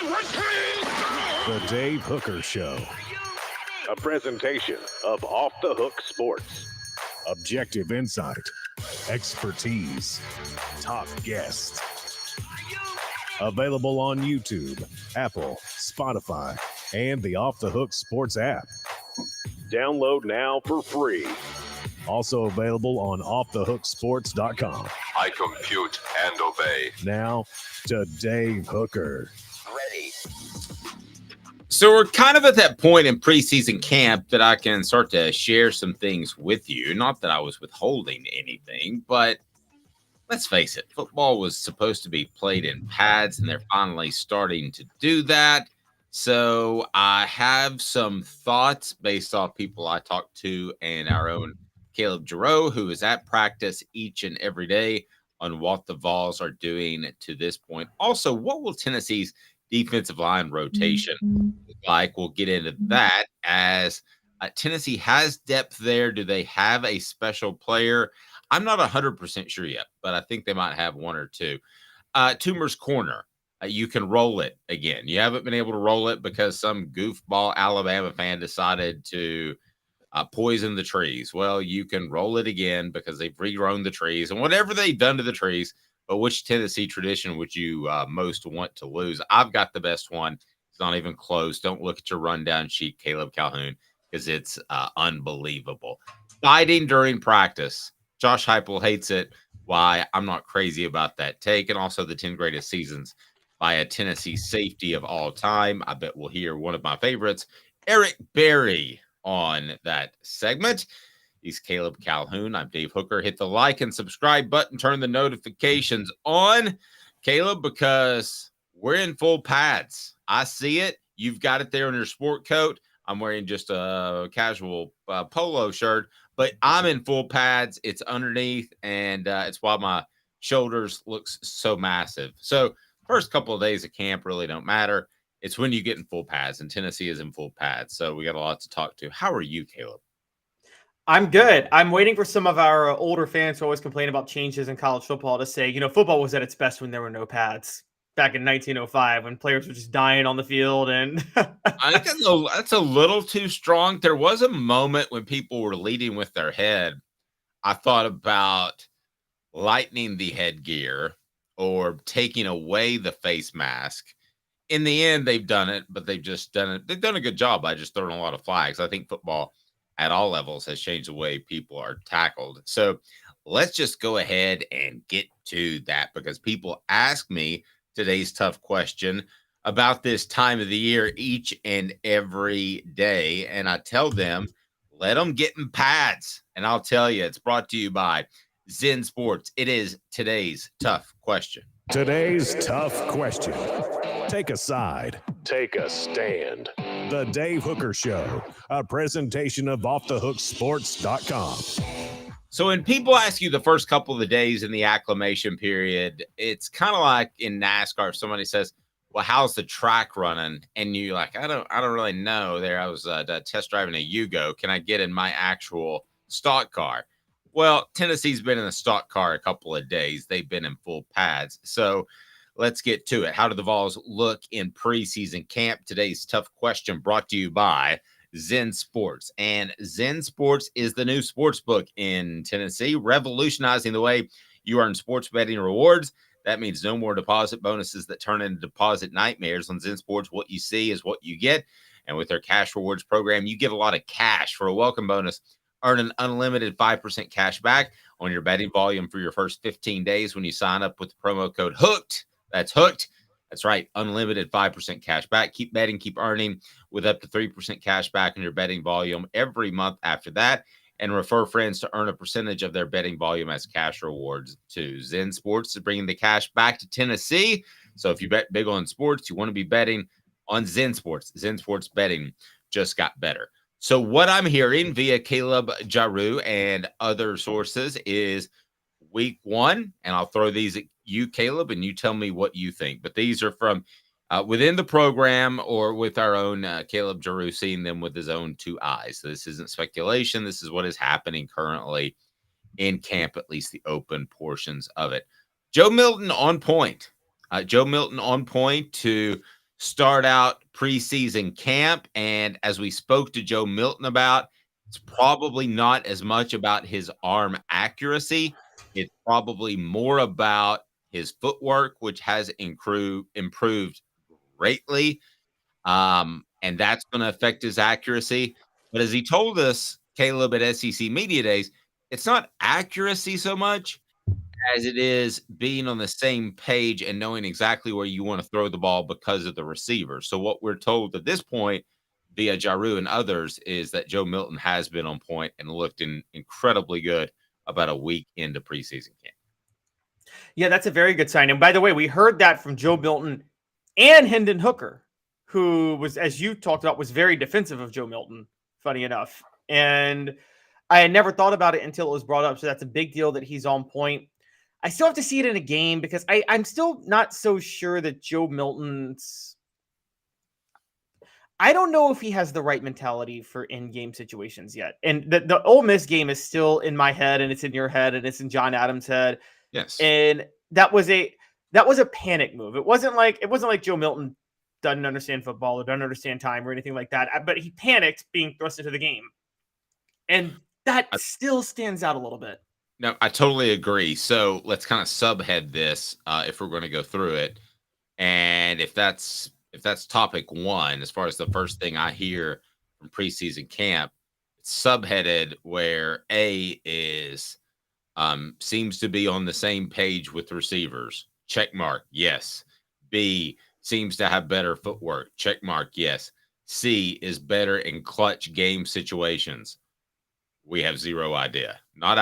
The Dave Hooker Show. A presentation of Off the Hook Sports. Objective insight, expertise, top guests. Available on YouTube, Apple, Spotify, and the Off the Hook Sports app. Download now for free. Also available on offthehooksports.com. I compute and obey. Now to Dave Hooker. Ready. So we're kind of at that point in preseason camp that I can start to share some things with you. Not that I was withholding anything, but let's face it, football was supposed to be played in pads, and they're finally starting to do that. So I have some thoughts based off people I talked to and our own Caleb Giroux, who is at practice each and every day, on what the Vols are doing to this point. Also, what will Tennessee's defensive line rotation look like? We'll get into that, as Tennessee has depth there. Do they have a special player? I'm not 100% sure yet, but I think they might have one or two. Toomer's Corner. You can roll it again. You haven't been able to roll it because some goofball Alabama fan decided to poison the trees. Well, you can roll it again because they've regrown the trees and whatever they've done to the trees. But which Tennessee tradition would you most want to lose? I've got the best one. It's not even close. Don't look at your rundown sheet, Caleb Calhoun, because it's unbelievable. Fighting during practice. Josh Heupel hates it. Why? I'm not crazy about that take. And also the 10 greatest seasons by a Tennessee safety of all time. I bet we'll hear one of my favorites, Eric Berry, on that segment. He's Caleb Calhoun. I'm Dave Hooker. Hit the like and subscribe button. Turn the notifications on, Caleb, because we're in full pads. I see it. You've got it there in your sport coat. I'm wearing just a casual polo shirt, but I'm in full pads. It's underneath, and it's why my shoulders looks so massive. So first couple of days of camp really don't matter. It's when you get in full pads, and Tennessee is in full pads. So we got a lot to talk to. How are you, Caleb? I'm good. I'm waiting for some of our older fans who always complain about changes in college football to say, football was at its best when there were no pads back in 1905 when players were just dying on the field. And I think that's a little too strong. There was a moment when people were leading with their head. I thought about lightening the headgear or taking away the face mask. In the end, they've done it, but they've just done it. They've done a good job by just throwing a lot of flags. I think football at all levels has changed the way people are tackled. So let's just go ahead and get to that, because people ask me today's tough question about this time of the year each and every day. And I tell them, let them get in pads. And I'll tell you, it's brought to you by Zen Sports. It is today's tough question. Today's tough question. Take a side. Take a stand. The Dave Hooker Show, a presentation of offthehooksports.com. So when people ask you the first couple of the days in the acclimation period, it's kind of like in NASCAR. If somebody says, well, how's the track running? And you're like, I don't really know. There, I was test driving a Yugo. Can I get in my actual stock car? Well, Tennessee's been in a stock car a couple of days. They've been in full pads. So let's get to it. How do the Vols look in preseason camp? Today's tough question brought to you by Zen Sports. And Zen Sports is the new sports book in Tennessee, revolutionizing the way you earn sports betting rewards. That means no more deposit bonuses that turn into deposit nightmares. On Zen Sports, what you see is what you get. And with their cash rewards program, you get a lot of cash for a welcome bonus. Earn an unlimited 5% cash back on your betting volume for your first 15 days when you sign up with the promo code HOOKED. That's hooked. That's right. Unlimited 5% cash back. Keep betting, keep earning with up to 3% cash back on your betting volume every month after that. And refer friends to earn a percentage of their betting volume as cash rewards too. Zen Sports is bringing the cash back to Tennessee. So if you bet big on sports, you want to be betting on Zen Sports. Zen Sports betting just got better. So what I'm hearing via Caleb Giroux and other sources is week one, and I'll throw these at you, Caleb, and you tell me what you think. But these are from within the program or with our own Caleb Giroux, seeing them with his own two eyes. So this isn't speculation. This is what is happening currently in camp, at least the open portions of it. Joe Milton on point. Joe Milton on point to start out preseason camp. And as we spoke to Joe Milton about, it's probably not as much about his arm accuracy. It's probably more about his footwork, which has improved greatly. And that's going to affect his accuracy. But as he told us, Caleb, at SEC Media Days, it's not accuracy so much as it is being on the same page and knowing exactly where you want to throw the ball because of the receiver. So what we're told at this point via Jaru and others is that Joe Milton has been on point and looked incredibly good about a week into preseason camp. Yeah, that's a very good sign. And by the way, we heard that from Joe Milton and Hendon Hooker, who was, as you talked about, was very defensive of Joe Milton, funny enough. And I had never thought about it until it was brought up. So that's a big deal that he's on point. I still have to see it in a game because I'm still not so sure that Joe Milton's... I don't know if he has the right mentality for in-game situations yet. And the Ole Miss game is still in my head, and it's in your head, and it's in John Adams' head. Yes. And that was a panic move. It wasn't like Joe Milton doesn't understand football or doesn't understand time or anything like that. But he panicked being thrust into the game. And that still stands out a little bit. No, I totally agree. So let's kind of subhead this if we're going to go through it. And if that's topic one, as far as the first thing I hear from preseason camp, it's subheaded where A is seems to be on the same page with receivers. Check mark. Yes. B seems to have better footwork. Check mark. Yes. C is better in clutch game situations. We have zero idea. Not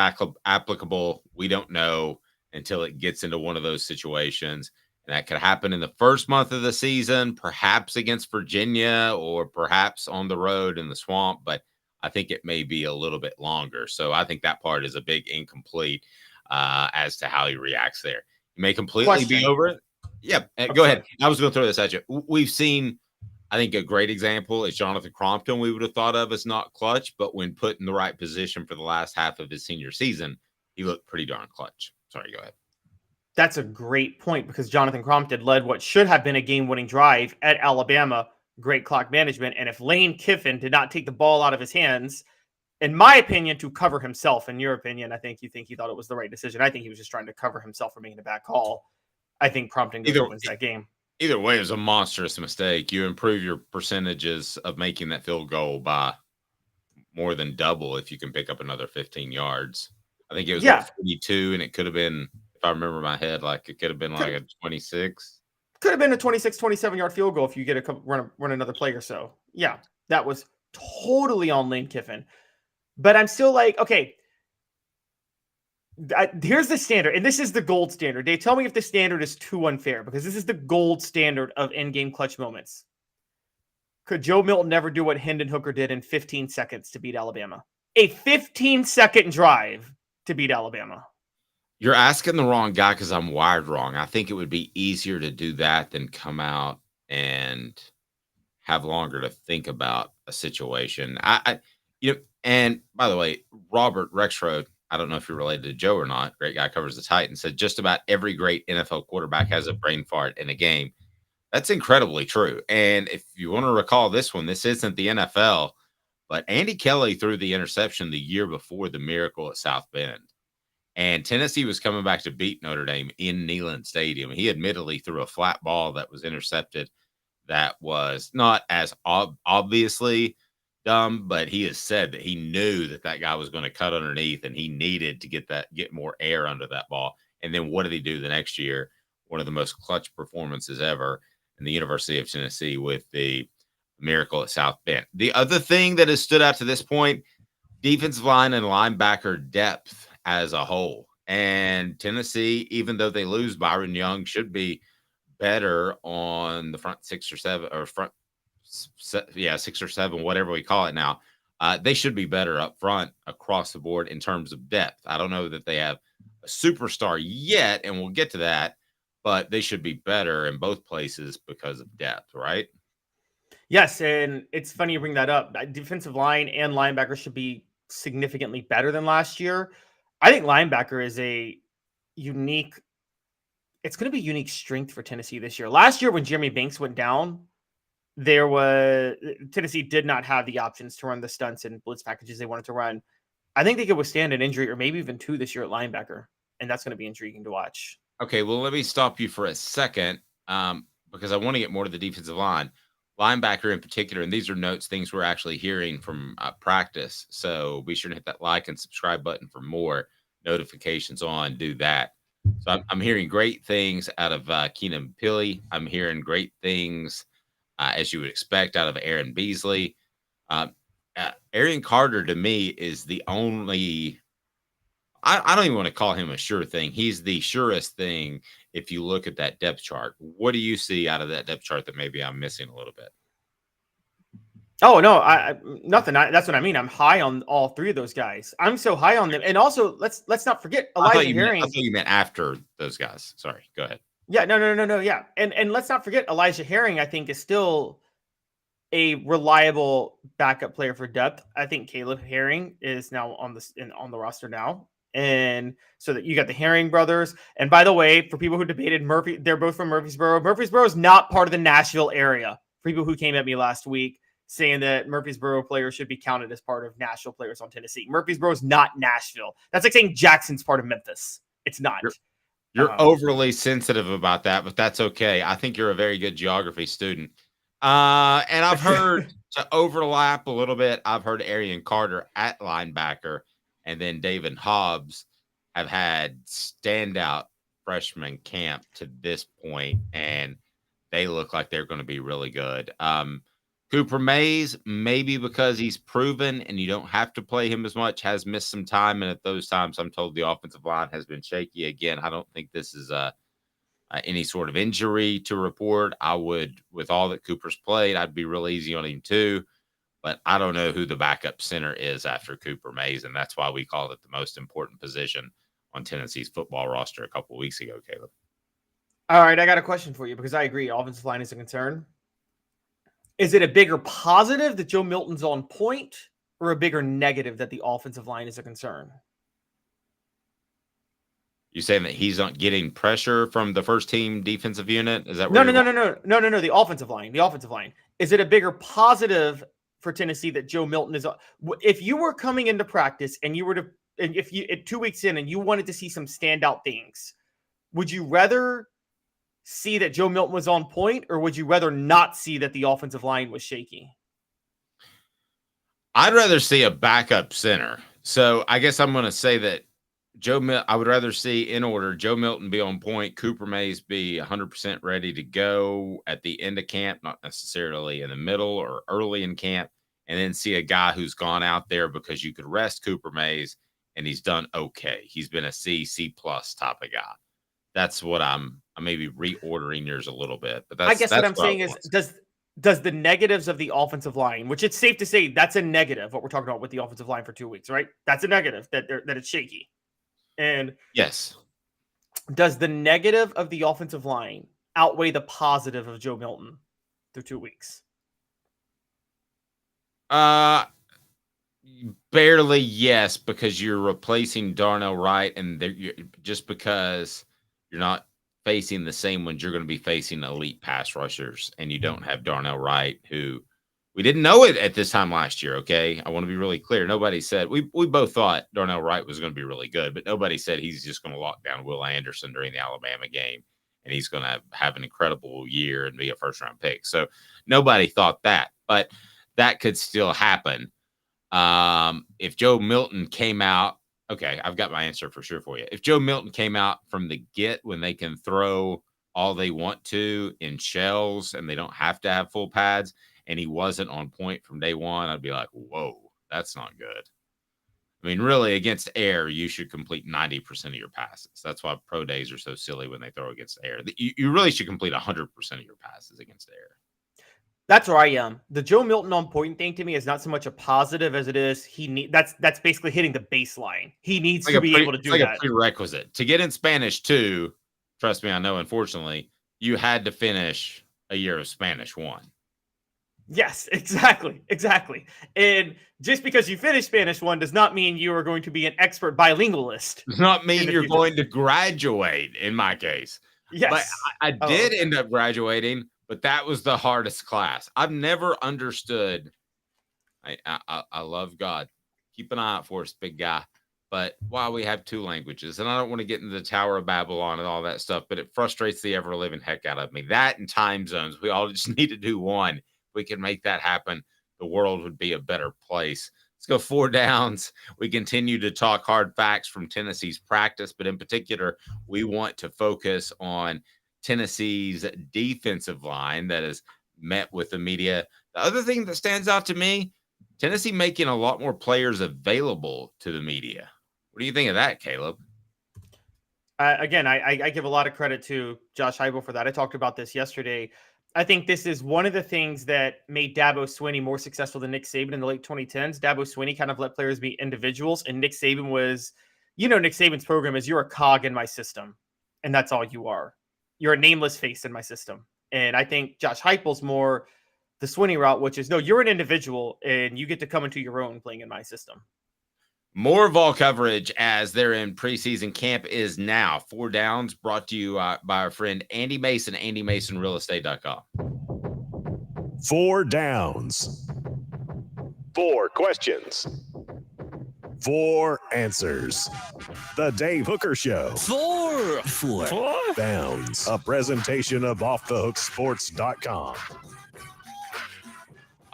applicable. We don't know until it gets into one of those situations. And that could happen in the first month of the season, perhaps against Virginia or perhaps on the road in the swamp. But I think it may be a little bit longer. So I think that part is a big incomplete as to how he reacts there. He may completely be over it. Yeah, go ahead. I was going to throw this at you. We've seen, I think a great example is Jonathan Crompton. We would have thought of as not clutch, but when put in the right position for the last half of his senior season, he looked pretty darn clutch. Sorry, go ahead. That's a great point because Jonathan Crompton led what should have been a game-winning drive at Alabama. Great clock management. And if Lane Kiffin did not take the ball out of his hands, in my opinion, to cover himself, in your opinion, I think you think he thought it was the right decision. I think he was just trying to cover himself from making a bad call. I think Crompton wins that game. Either way, it was a monstrous mistake. You improve your percentages of making that field goal by more than double if you can pick up another 15 yards. I think it was 42, and it could have been, if I remember my head, like it could have been like a 26. Could have been a 26, 27-yard field goal if you get a run another play or so. Yeah, that was totally on Lane Kiffin. But I'm still like, okay, here's the standard, and this is the gold standard. They tell me if the standard is too unfair because this is the gold standard of in-game clutch moments. Could Joe Milton never do what Hendon Hooker did in 15 seconds to beat Alabama? A 15-second drive to beat Alabama. You're asking the wrong guy because I'm wired wrong. I think it would be easier to do that than come out and have longer to think about a situation. And by the way, Robert Rexroad, I don't know if you're related to Joe or not. Great guy, covers the Titans. Said just about every great NFL quarterback has a brain fart in a game. That's incredibly true. And if you want to recall this one, this isn't the NFL, but Andy Kelly threw the interception the year before the Miracle at South Bend. And Tennessee was coming back to beat Notre Dame in Neyland Stadium. He admittedly threw a flat ball that was intercepted that was not as obviously dumb, but he has said that he knew that guy was going to cut underneath and he needed to get more air under that ball. And then what did he do the next year? One of the most clutch performances ever in the University of Tennessee with the Miracle at South Bend. The other thing that has stood out to this point, defensive line and linebacker depth as a whole. And Tennessee, even though they lose Byron Young, should be better on the front 6 or 7 or front 6 or 7, whatever we call it now. They should be better up front across the board in terms of depth. I don't know that they have a superstar yet, and we'll get to that, but they should be better in both places because of depth, right? Yes, and it's funny you bring that up. Defensive line and linebacker should be significantly better than last year. I think linebacker is a unique it's going to be unique strength for Tennessee this year. Last year, when Jeremy Banks went down, Tennessee did not have the options to run the stunts and blitz packages they wanted to run. I think they could withstand an injury or maybe even 2 this year at linebacker, and that's going to be intriguing to watch. Okay, well, let me stop you for a second because I want to get more to the defensive line. Linebacker in particular, and these are notes, things we're actually hearing from practice. So be sure to hit that like and subscribe button for more notifications on. Do that. So I'm hearing great things out of Keenan Pili. I'm hearing great things, as you would expect, out of Aaron Beasley. Arian Carter, to me, is the only – I don't even want to call him a sure thing. He's the surest thing if you look at that depth chart. What do you see out of that depth chart that maybe I'm missing a little bit? Oh, no, nothing. That's what I mean. I'm high on all 3 of those guys. I'm so high on them. And also, let's not forget Elijah Herring. I thought you meant after those guys. Sorry. Go ahead. Yeah, no. Yeah. And let's not forget Elijah Herring, I think, is still a reliable backup player for depth. I think Caleb Herring is now on the roster now. And so that you got the Herring brothers. And by the way, for people who debated Murphy, they're both from Murfreesboro. Murfreesboro is not part of the Nashville area. For people who came at me last week saying that Murfreesboro players should be counted as part of Nashville players on Tennessee. Murfreesboro is not Nashville. That's like saying Jackson's part of Memphis. It's not. You're overly sensitive about that, but that's okay. I think you're a very good geography student. And I've heard to overlap a little bit. I've heard Arian Carter at linebacker and then David Hobbs have had standout freshman camp to this point, and they look like they're going to be really good. Cooper Mays, maybe because he's proven and you don't have to play him as much, has missed some time. And at those times, I'm told the offensive line has been shaky. Again, I don't think this is any sort of injury to report. I would, with all that Cooper's played, I'd be real easy on him too. But I don't know who the backup center is after Cooper Mays, and that's why we called it the most important position on Tennessee's football roster a couple of weeks ago, Caleb. All right, I got a question for you because I agree. Offensive line is a concern. Is it a bigger positive that Joe Milton's on point or a bigger negative that the offensive line is a concern? You saying that he's not getting pressure from the first team defensive unit? Is that No. The offensive line. The offensive line. Is it a bigger positive for Tennessee that Joe Milton is? If you were coming into practice and you were to, and if you 2 weeks in and you wanted to see some standout things, would you rather see that Joe Milton was on point, or would you rather not see that the offensive line was shaky? I'd rather see a backup center. So I guess I'm going to say that I would rather see, in order, Joe Milton be on point, Cooper Mays be 100% ready to go at the end of camp, not necessarily in the middle or early in camp, and then see a guy who's gone out there because you could rest Cooper Mays and he's done okay. He's been a C+ type of guy. That's what I'm maybe reordering yours a little bit. But I guess what I'm saying is, does the negatives of the offensive line, which it's safe to say that's a negative, what we're talking about with the offensive line for 2 weeks, right? That's a negative, that it's shaky. And yes, does the negative of the offensive line outweigh the positive of Joe Milton through 2 weeks? Barely, yes, because you're replacing Darnell Wright, and just because you're not facing the same ones, you're going to be facing elite pass rushers, and you don't have Darnell Wright, who we didn't know it at this time last year. Okay, I want to be really clear. Nobody said we both thought Darnell Wright was going to be really good, but nobody said he's just going to lock down Will Anderson during the Alabama game and he's going to have an incredible year and be a first-round pick. So nobody thought that, but that could still happen. If Joe Milton came out, okay, I've got my answer for sure for you. If Joe Milton came out from the get when they can throw all they want to in shells and they don't have to have full pads, and he wasn't on point from day one, I'd be like, whoa, that's not good. I mean, really, against air, you should complete 90% of your passes. That's why pro days are so silly when they throw against air. You really should complete 100% of your passes against air. That's where I am. The Joe Milton on point thing to me is not so much a positive as it is that's basically hitting the baseline. He needs to be able to do that. It's like a prerequisite to get in Spanish 2. Trust me, I know. Unfortunately, you had to finish a year of Spanish 1. Yes, exactly. And just because you finished Spanish 1 does not mean you are going to be an expert bilingualist. Does not mean you're going to graduate, in my case. Yes. I did end up graduating, but that was the hardest class. I've never understood. I love God. Keep an eye out for us, big guy. But why we have 2 languages, and I don't want to get into the Tower of Babylon and all that stuff, but it frustrates the ever-living heck out of me. That and time zones, we all just need to do one. If we can make that happen, the world would be a better place. Let's go 4 downs. We continue to talk hard facts from Tennessee's practice, but in particular, we want to focus on Tennessee's defensive line that has met with the media. The other thing that stands out to me, Tennessee making a lot more players available to the media. What do you think of that, Caleb? Again, I give a lot of credit to Josh Heupel for that. I talked about this yesterday. I think this is one of the things that made Dabo Swinney more successful than Nick Saban in the late 2010s. Dabo Swinney kind of let players be individuals, and Nick Saban was, Nick Saban's program is you're a cog in my system, and that's all you are. You're a nameless face in my system. And I think Josh Heupel's more the Swinney route, which is, no, you're an individual, and you get to come into your own playing in my system. More Vol coverage as they're in preseason camp is now. 4 downs brought to you by our friend Andy Mason, AndyMasonRealEstate.com. 4 downs. 4 questions. 4 answers. The Dave Hooker Show. 4 Downs. A presentation of OffTheHookSports.com.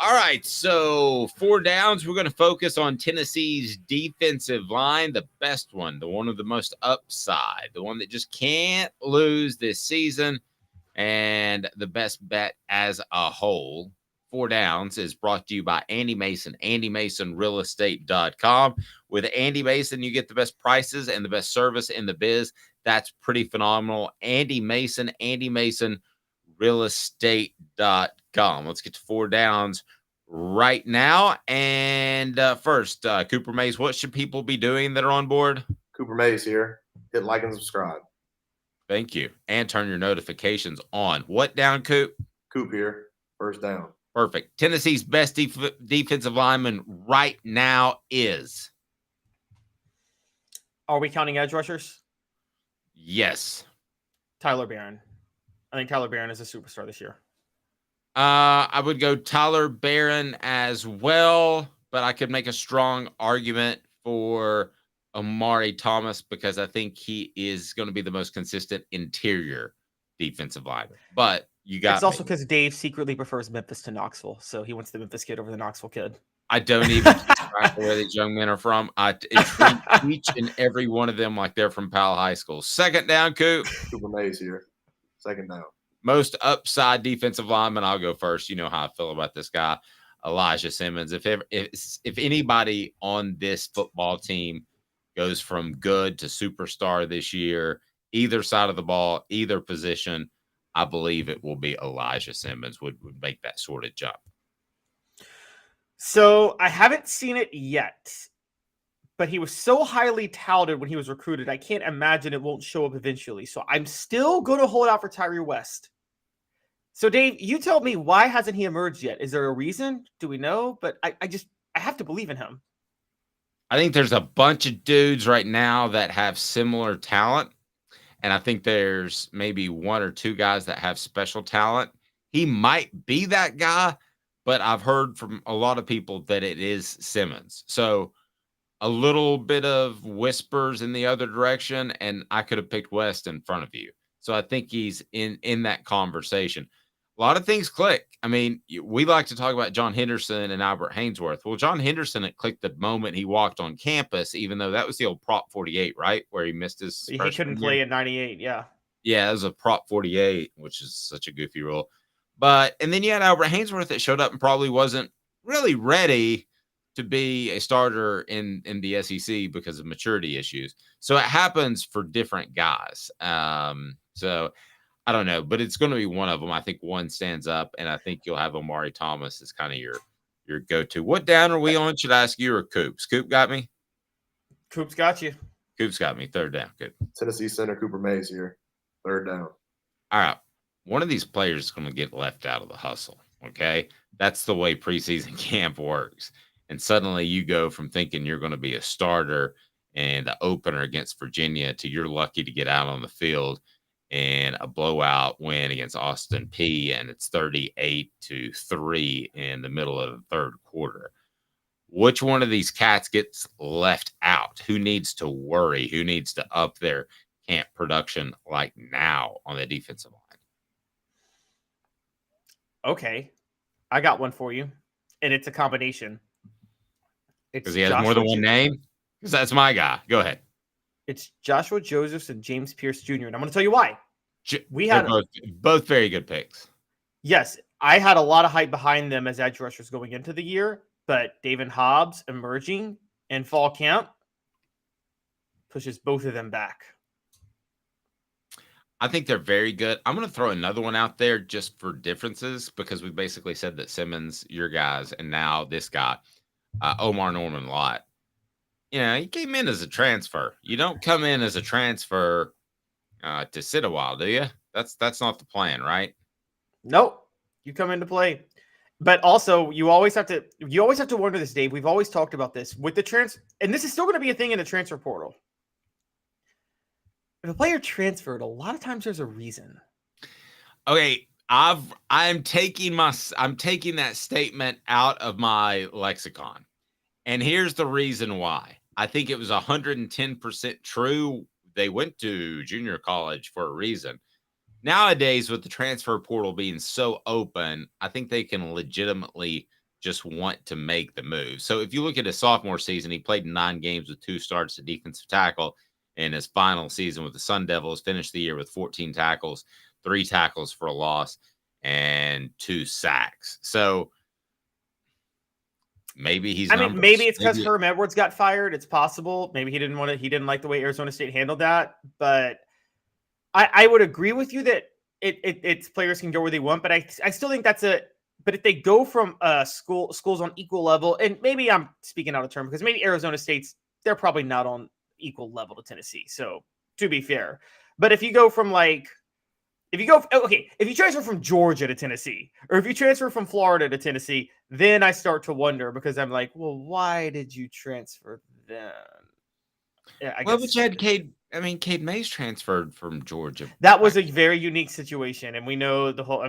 All right, so 4 downs. We're going to focus on Tennessee's defensive line, the best one, the one with the most upside, the one that just can't lose this season, and the best bet as a whole. 4 downs is brought to you by Andy Mason, AndyMasonRealEstate.com. With Andy Mason, you get the best prices and the best service in the biz. That's pretty phenomenal. Andy Mason, AndyMasonRealEstate.com. Let's get to 4 downs right now. And first, Cooper Mays, what should people be doing that are on board? Cooper Mays here. Hit like and subscribe. Thank you. And turn your notifications on. What down, Coop? Coop here. First down. Perfect. Tennessee's best defensive lineman right now is? Are we counting edge rushers? Yes. Tyler Barron. I think Tyler Barron is a superstar this year. I would go Tyler Barron as well, but I could make a strong argument for Amari Thomas because I think he is going to be the most consistent interior defensive lineman. But you got it's also because Dave secretly prefers Memphis to Knoxville, so he wants the Memphis kid over the Knoxville kid. I don't even keep track of where these young men are from. I treat each and every one of them like they're from Powell High School. Second down, Coop. Cooper Mays here. Second down. Most upside defensive lineman. I'll go first. You know how I feel about this guy, Elijah Simmons. If anybody on this football team goes from good to superstar this year, either side of the ball, either position, I believe it will be Elijah Simmons would make that sort of jump. So I haven't seen it yet, but he was so highly touted when he was recruited. I can't imagine it won't show up eventually. So I'm still going to hold out for Tyree West. So Dave, you tell me, why hasn't he emerged yet? Is there a reason? Do we know? But I have to believe in him. I think there's a bunch of dudes right now that have similar talent. And I think there's maybe 1 or 2 guys that have special talent. He might be that guy, but I've heard from a lot of people that it is Simmons. So a little bit of whispers in the other direction, and I could have picked West in front of you. So I think he's in that conversation. A lot of things click. I mean, we like to talk about John Henderson and Albert Haynesworth. Well, John Henderson, it clicked the moment he walked on campus, even though that was the old Prop 48, right? Where he missed his He couldn't play at 98, yeah. Yeah, it was a Prop 48, which is such a goofy rule. And then you had Albert Haynesworth that showed up and probably wasn't really ready to be a starter in the SEC because of maturity issues. So it happens for different guys. So I don't know, but it's going to be one of them. I think one stands up, and I think you'll have Amari Thomas as kind of your go-to. What down are we on? Should I ask you or Coop? Coop got me? Coop's got you. Coop's got me. Third down. Good. Tennessee center Cooper Mays here. Third down. All right. One of these players is going to get left out of the hustle, okay? That's the way preseason camp works. And suddenly you go from thinking you're going to be a starter and the opener against Virginia to you're lucky to get out on the field in a blowout win against Austin P, and it's 38-3 in the middle of the third quarter. Which one of these cats gets left out? Who needs to worry? Who needs to up their camp production like now on the defensive line? Okay, I got one for you, and it's a combination. Because he has more than one name? Because that's my guy. Go ahead. It's Joshua Josephs and James Pierce Jr., and I'm going to tell you why. We They're had both very good picks. Yes, I had a lot of hype behind them as edge rushers going into the year, but David Hobbs emerging in fall camp pushes both of them back. I think they're very good. I'm going to throw another one out there just for differences, because we basically said that Simmons, your guys, and now this guy, Omar Norman Lott. He came in as a transfer. You don't come in as a transfer to sit a while, do you? That's not the plan, right? Nope. You come into play. But also, you always have to wonder this, Dave. We've always talked about this with the and this is still going to be a thing in the transfer portal. If a player transferred, a lot of times there's a reason. Okay, I'm taking that statement out of my lexicon. And here's the reason why. I think it was 110% true. They went to junior college for a reason. Nowadays, with the transfer portal being so open, I think they can legitimately just want to make the move. So if you look at his sophomore season, he played 9 games with 2 starts at defensive tackle. In his final season with the Sun Devils, finished the year with 14 tackles, 3 tackles for a loss, and 2 sacks. So maybe maybe it's because Herm Edwards got fired. It's possible. Maybe he didn't like the way Arizona State handled that. But I would agree with you that it's players can go where they want. But I still think but if they go from schools on equal level, and maybe I'm speaking out of turn because maybe Arizona State's, they're probably not on equal level to Tennessee. So to be fair, but if you go from if you transfer from Georgia to Tennessee, or if you transfer from Florida to Tennessee, then I start to wonder, because I'm like, well, why did you transfer then? Yeah, I guess. But you had Cade Mays transferred from Georgia. That was a very unique situation. And we know the whole,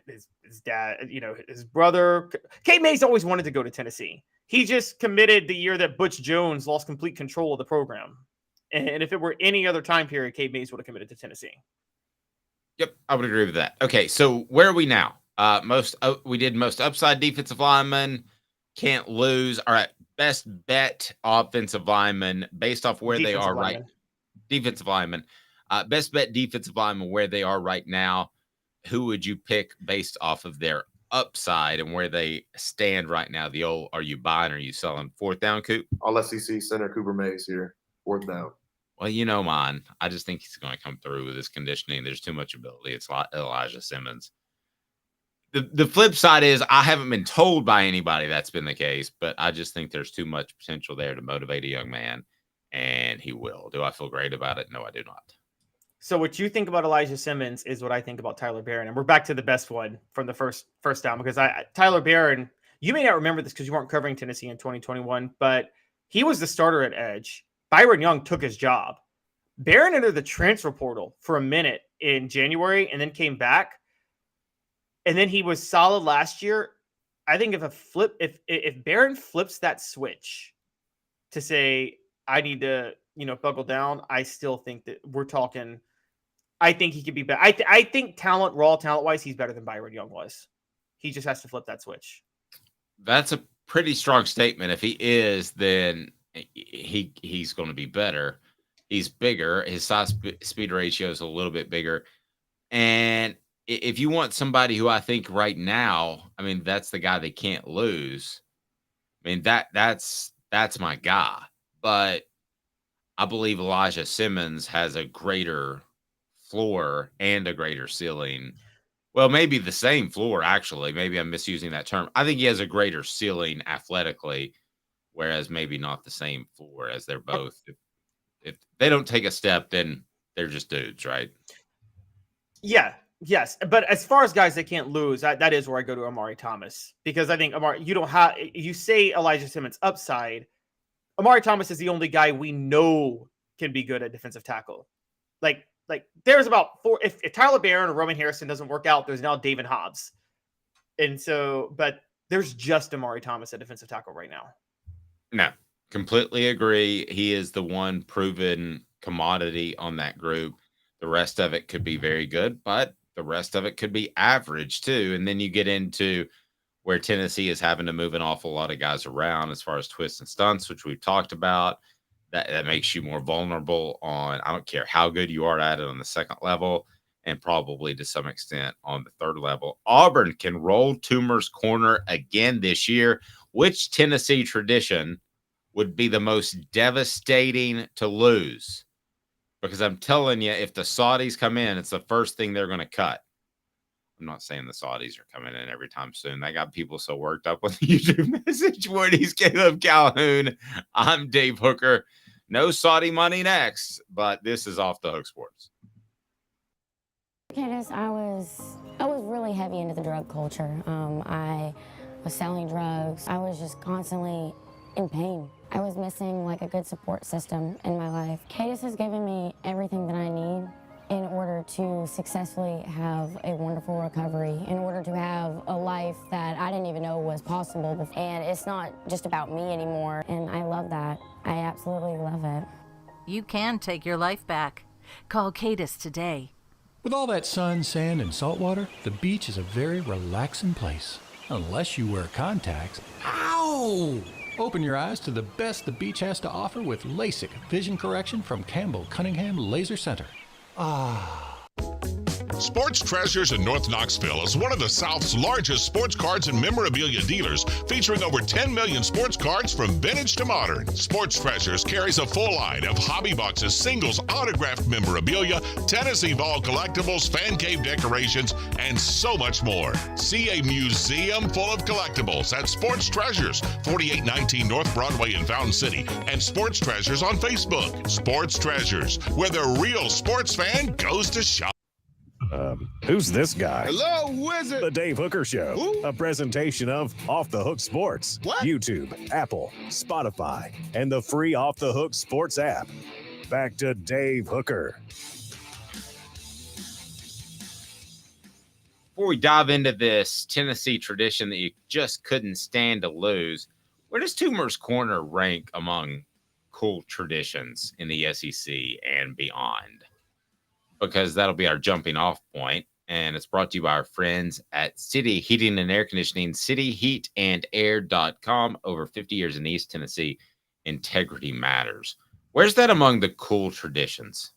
his dad, his brother, Cade Mays always wanted to go to Tennessee. He just committed the year that Butch Jones lost complete control of the program. And if it were any other time period, Cade Mays would have committed to Tennessee. Yep, I would agree with that. Okay, so where are we now? We did most upside defensive lineman, can't lose. All right, best bet offensive lineman based off where they are right. Defensive lineman, best bet defensive lineman where they are right now. Who would you pick based off of their upside and where they stand right now? The old, are you buying or are you selling? 4th down, Coop? All SEC center Cooper Mays here. 4th down. Well, mine. I just think he's going to come through with his conditioning. There's too much ability. It's Elijah Simmons. The flip side is I haven't been told by anybody that's been the case, but I just think there's too much potential there to motivate a young man, and he will. Do I feel great about it? No, I do not. So what you think about Elijah Simmons is what I think about Tyler Barron. And we're back to the best one from the first down, because Tyler Barron, you may not remember this because you weren't covering Tennessee in 2021, but he was the starter at edge. Byron Young took his job. Barron entered the transfer portal for a minute in January and then came back. And then he was solid last year. I think if Barron flips that switch to say, I need to, buckle down, I still think that we're talking, I think he could be better. I think raw talent wise, he's better than Byron Young was. He just has to flip that switch. That's a pretty strong statement. If he is, then he's going to be better. He's bigger. His size speed ratio is a little bit bigger. And if you want somebody who I think right now, that's the guy they can't lose. That's my guy. But I believe Elijah Simmons has a greater floor and a greater ceiling. Well, maybe the same floor, actually. Maybe I'm misusing that term. I think he has a greater ceiling athletically, whereas maybe not the same floor, as they're both. If they don't take a step, then they're just dudes, right? Yeah. Yes, but as far as guys that can't lose, that is where I go to Amari Thomas, because I think you say Elijah Simmons upside. Amari Thomas is the only guy we know can be good at defensive tackle. Like like there's about 4. If Tyler Barron or Roman Harrison doesn't work out, there's now David Hobbs. And so, but there's just Amari Thomas at defensive tackle right now. No, completely agree. He is the one proven commodity on that group. The rest of it could be very good, but the rest of it could be average too. And then you get into where Tennessee is having to move an awful lot of guys around as far as twists and stunts, which we've talked about. That makes you more vulnerable on, I don't care how good you are at it on the second level, and probably to some extent on the third level. Auburn can roll Toomer's corner again this year. Which Tennessee tradition would be the most devastating to lose? Because I'm telling you, if the Saudis come in, it's the first thing they're going to cut. I'm not saying the Saudis are coming in every time soon. That got people so worked up with the YouTube message. Woody's Caleb Calhoun. I'm Dave Hooker. No Saudi money next, but this is Off the Hook Sports. Candace, I was really heavy into the drug culture. I was selling drugs. I was just constantly in pain. I was missing like a good support system in my life. Candace has given me everything that I need in order to successfully have a wonderful recovery, in order to have a life that I didn't even know was possible before. And it's not just about me anymore, and I love that. I absolutely love it. You can take your life back. Call Cadis today. With all that sun, sand, and salt water, the beach is a very relaxing place. Unless you wear contacts. Ow! Open your eyes to the best the beach has to offer with LASIK vision correction from Campbell Cunningham Laser Center. Sports Treasures in North Knoxville is one of the South's largest sports cards and memorabilia dealers, featuring over 10 million sports cards from vintage to modern. Sports Treasures carries a full line of hobby boxes, singles, autographed memorabilia, Tennessee Vol collectibles, fan cave decorations, and so much more. See a museum full of collectibles at Sports Treasures, 4819 North Broadway in Fountain City, and Sports Treasures on Facebook. Sports Treasures, where the real sports fan goes to shop. Who's this guy? Hello, wizard. The Dave Hooker Show, Who? a presentation of Off the Hook Sports, What? YouTube, Apple, Spotify, and the free Off the Hook Sports app. Back to Dave Hooker. Before we dive into this Tennessee tradition that you just couldn't stand to lose, where does Toomer's Corner rank among cool traditions in the SEC and beyond? Because that'll be our jumping off point, and it's brought to you by our friends at City Heating and Air Conditioning, cityheatandair.com. Over 50 years in East Tennessee, integrity matters. Where's that among the cool traditions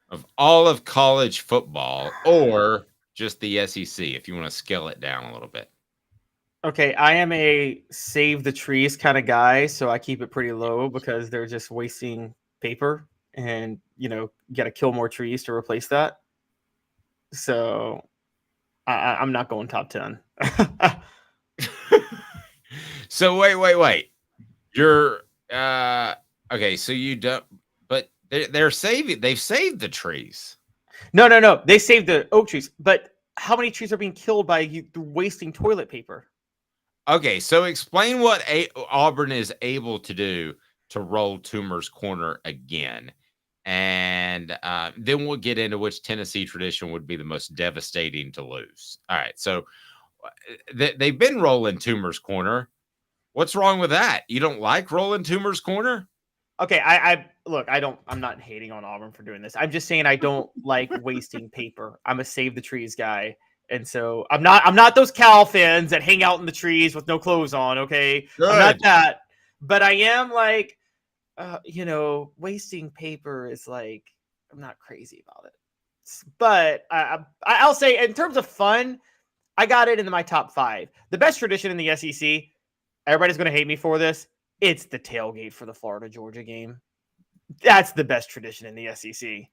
of all of college football, or just the SEC, if you want to scale it down a little bit? Okay, I am a save the trees kind of guy, so I keep it pretty low because they're just wasting paper. And, you got to kill more trees to replace that. So I'm not going top 10. So wait. You're okay. So you don't, but they've saved the trees. No. They saved the oak trees. But how many trees are being killed by you wasting toilet paper? Okay. So explain what Auburn is able to do to roll Toomer's Corner again. And then we'll get into which Tennessee tradition would be the most devastating to lose. All right. So they've been rolling Toomer's Corner. What's wrong with that? You don't like rolling Toomer's Corner? Okay. I'm not hating on Auburn for doing this. I'm just saying I don't like wasting paper. I'm a save the trees guy. And so I'm not those Cal fans that hang out in the trees with no clothes on. Okay. Good. I'm not that, but I am like, wasting paper is like, I'm not crazy about it. But I'll say in terms of fun, I got it into my top 5. The best tradition in the SEC, everybody's going to hate me for this. It's the tailgate for the Florida-Georgia game. That's the best tradition in the SEC.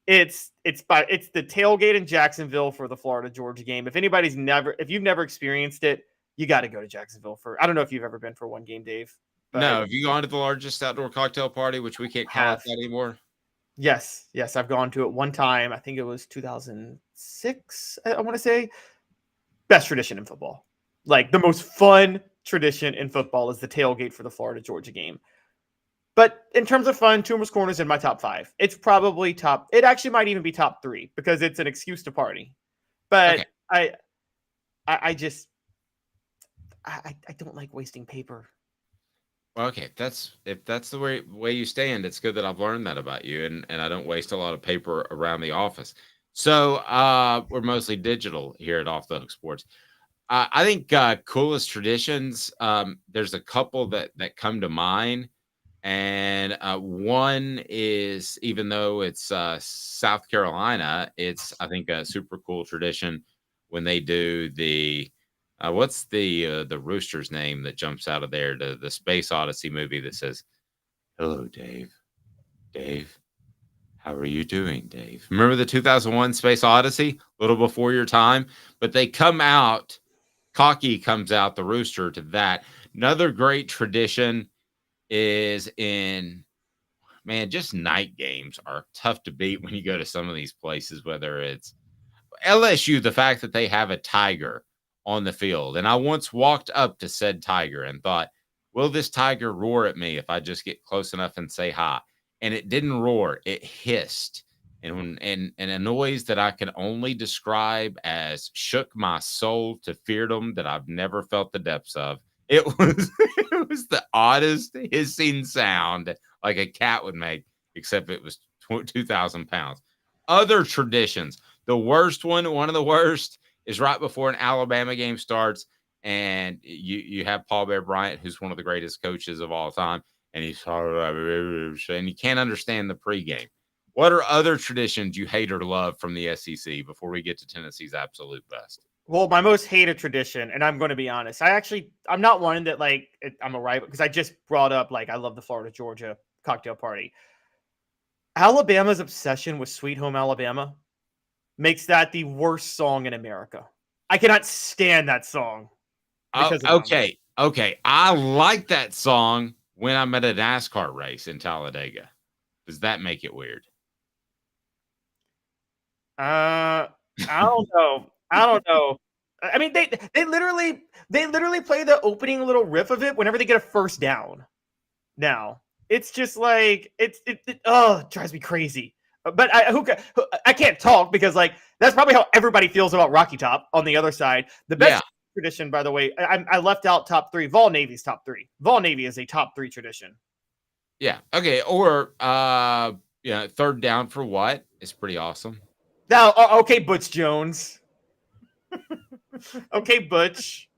It's the tailgate in Jacksonville for the Florida-Georgia game. If you've never experienced it, you got to go to Jacksonville I don't know if you've ever been for one game, Dave. No, have you gone to the largest outdoor cocktail party, which we can't call it that anymore? Yes, I've gone to it one time. I think it was 2006, I want to say. Best tradition in football. Like, the most fun tradition in football is the tailgate for the Florida-Georgia game. But in terms of fun, Toomer's Corner is in my top 5. It's probably top. It actually might even be top 3 because it's an excuse to party. But Okay. I just I don't like wasting paper. Well, okay, if that's the way you stand, it's good that I've learned that about you, and I don't waste a lot of paper around the office. So we're mostly digital here at Off the Hook Sports. I think coolest traditions. There's a couple that come to mind, and one is, even though it's South Carolina, it's, I think, a super cool tradition when they do the what's the rooster's name that jumps out of there, the Space Odyssey movie that says, "Hello, Dave. Dave, how are you doing, Dave?" Remember the 2001 Space Odyssey? A little before your time, but they come out. Cocky comes out, the rooster, to that. Another great tradition is just night games are tough to beat when you go to some of these places, whether it's LSU, the fact that they have a tiger on the field. And I once walked up to said tiger and thought, will this tiger roar at me if I just get close enough and say hi? And it didn't roar, it hissed. And a noise that I can only describe as shook my soul to feardom that I've never felt the depths of. It was the oddest hissing sound like a cat would make, except it was 2,000 pounds. Other traditions. The worst one of the worst, is right before an Alabama game starts, and you have Paul Bear Bryant, who's one of the greatest coaches of all time, and and you can't understand the pregame. What are other traditions you hate or love from the SEC before we get to Tennessee's absolute best? Well, my most hated tradition, and I'm going to be honest, I'm not one that I'm a rival, because I just brought up I love the Florida Georgia cocktail party. Alabama's obsession with Sweet Home Alabama makes that the worst song in America. I cannot stand that song. Okay. I like that song when I'm at a NASCAR race in Talladega. Does that make it weird? I don't know. I mean, they literally play the opening little riff of it whenever they get a first down. Now it's just it drives me crazy. But I can't talk because that's probably how everybody feels about Rocky Top on the other side. The best tradition, by the way, I left out top 3. Vol Navy's top 3. Vol Navy is a top 3 tradition. Yeah. Okay. Or third down for what is pretty awesome. Now, okay, Butch Jones. Okay, Butch.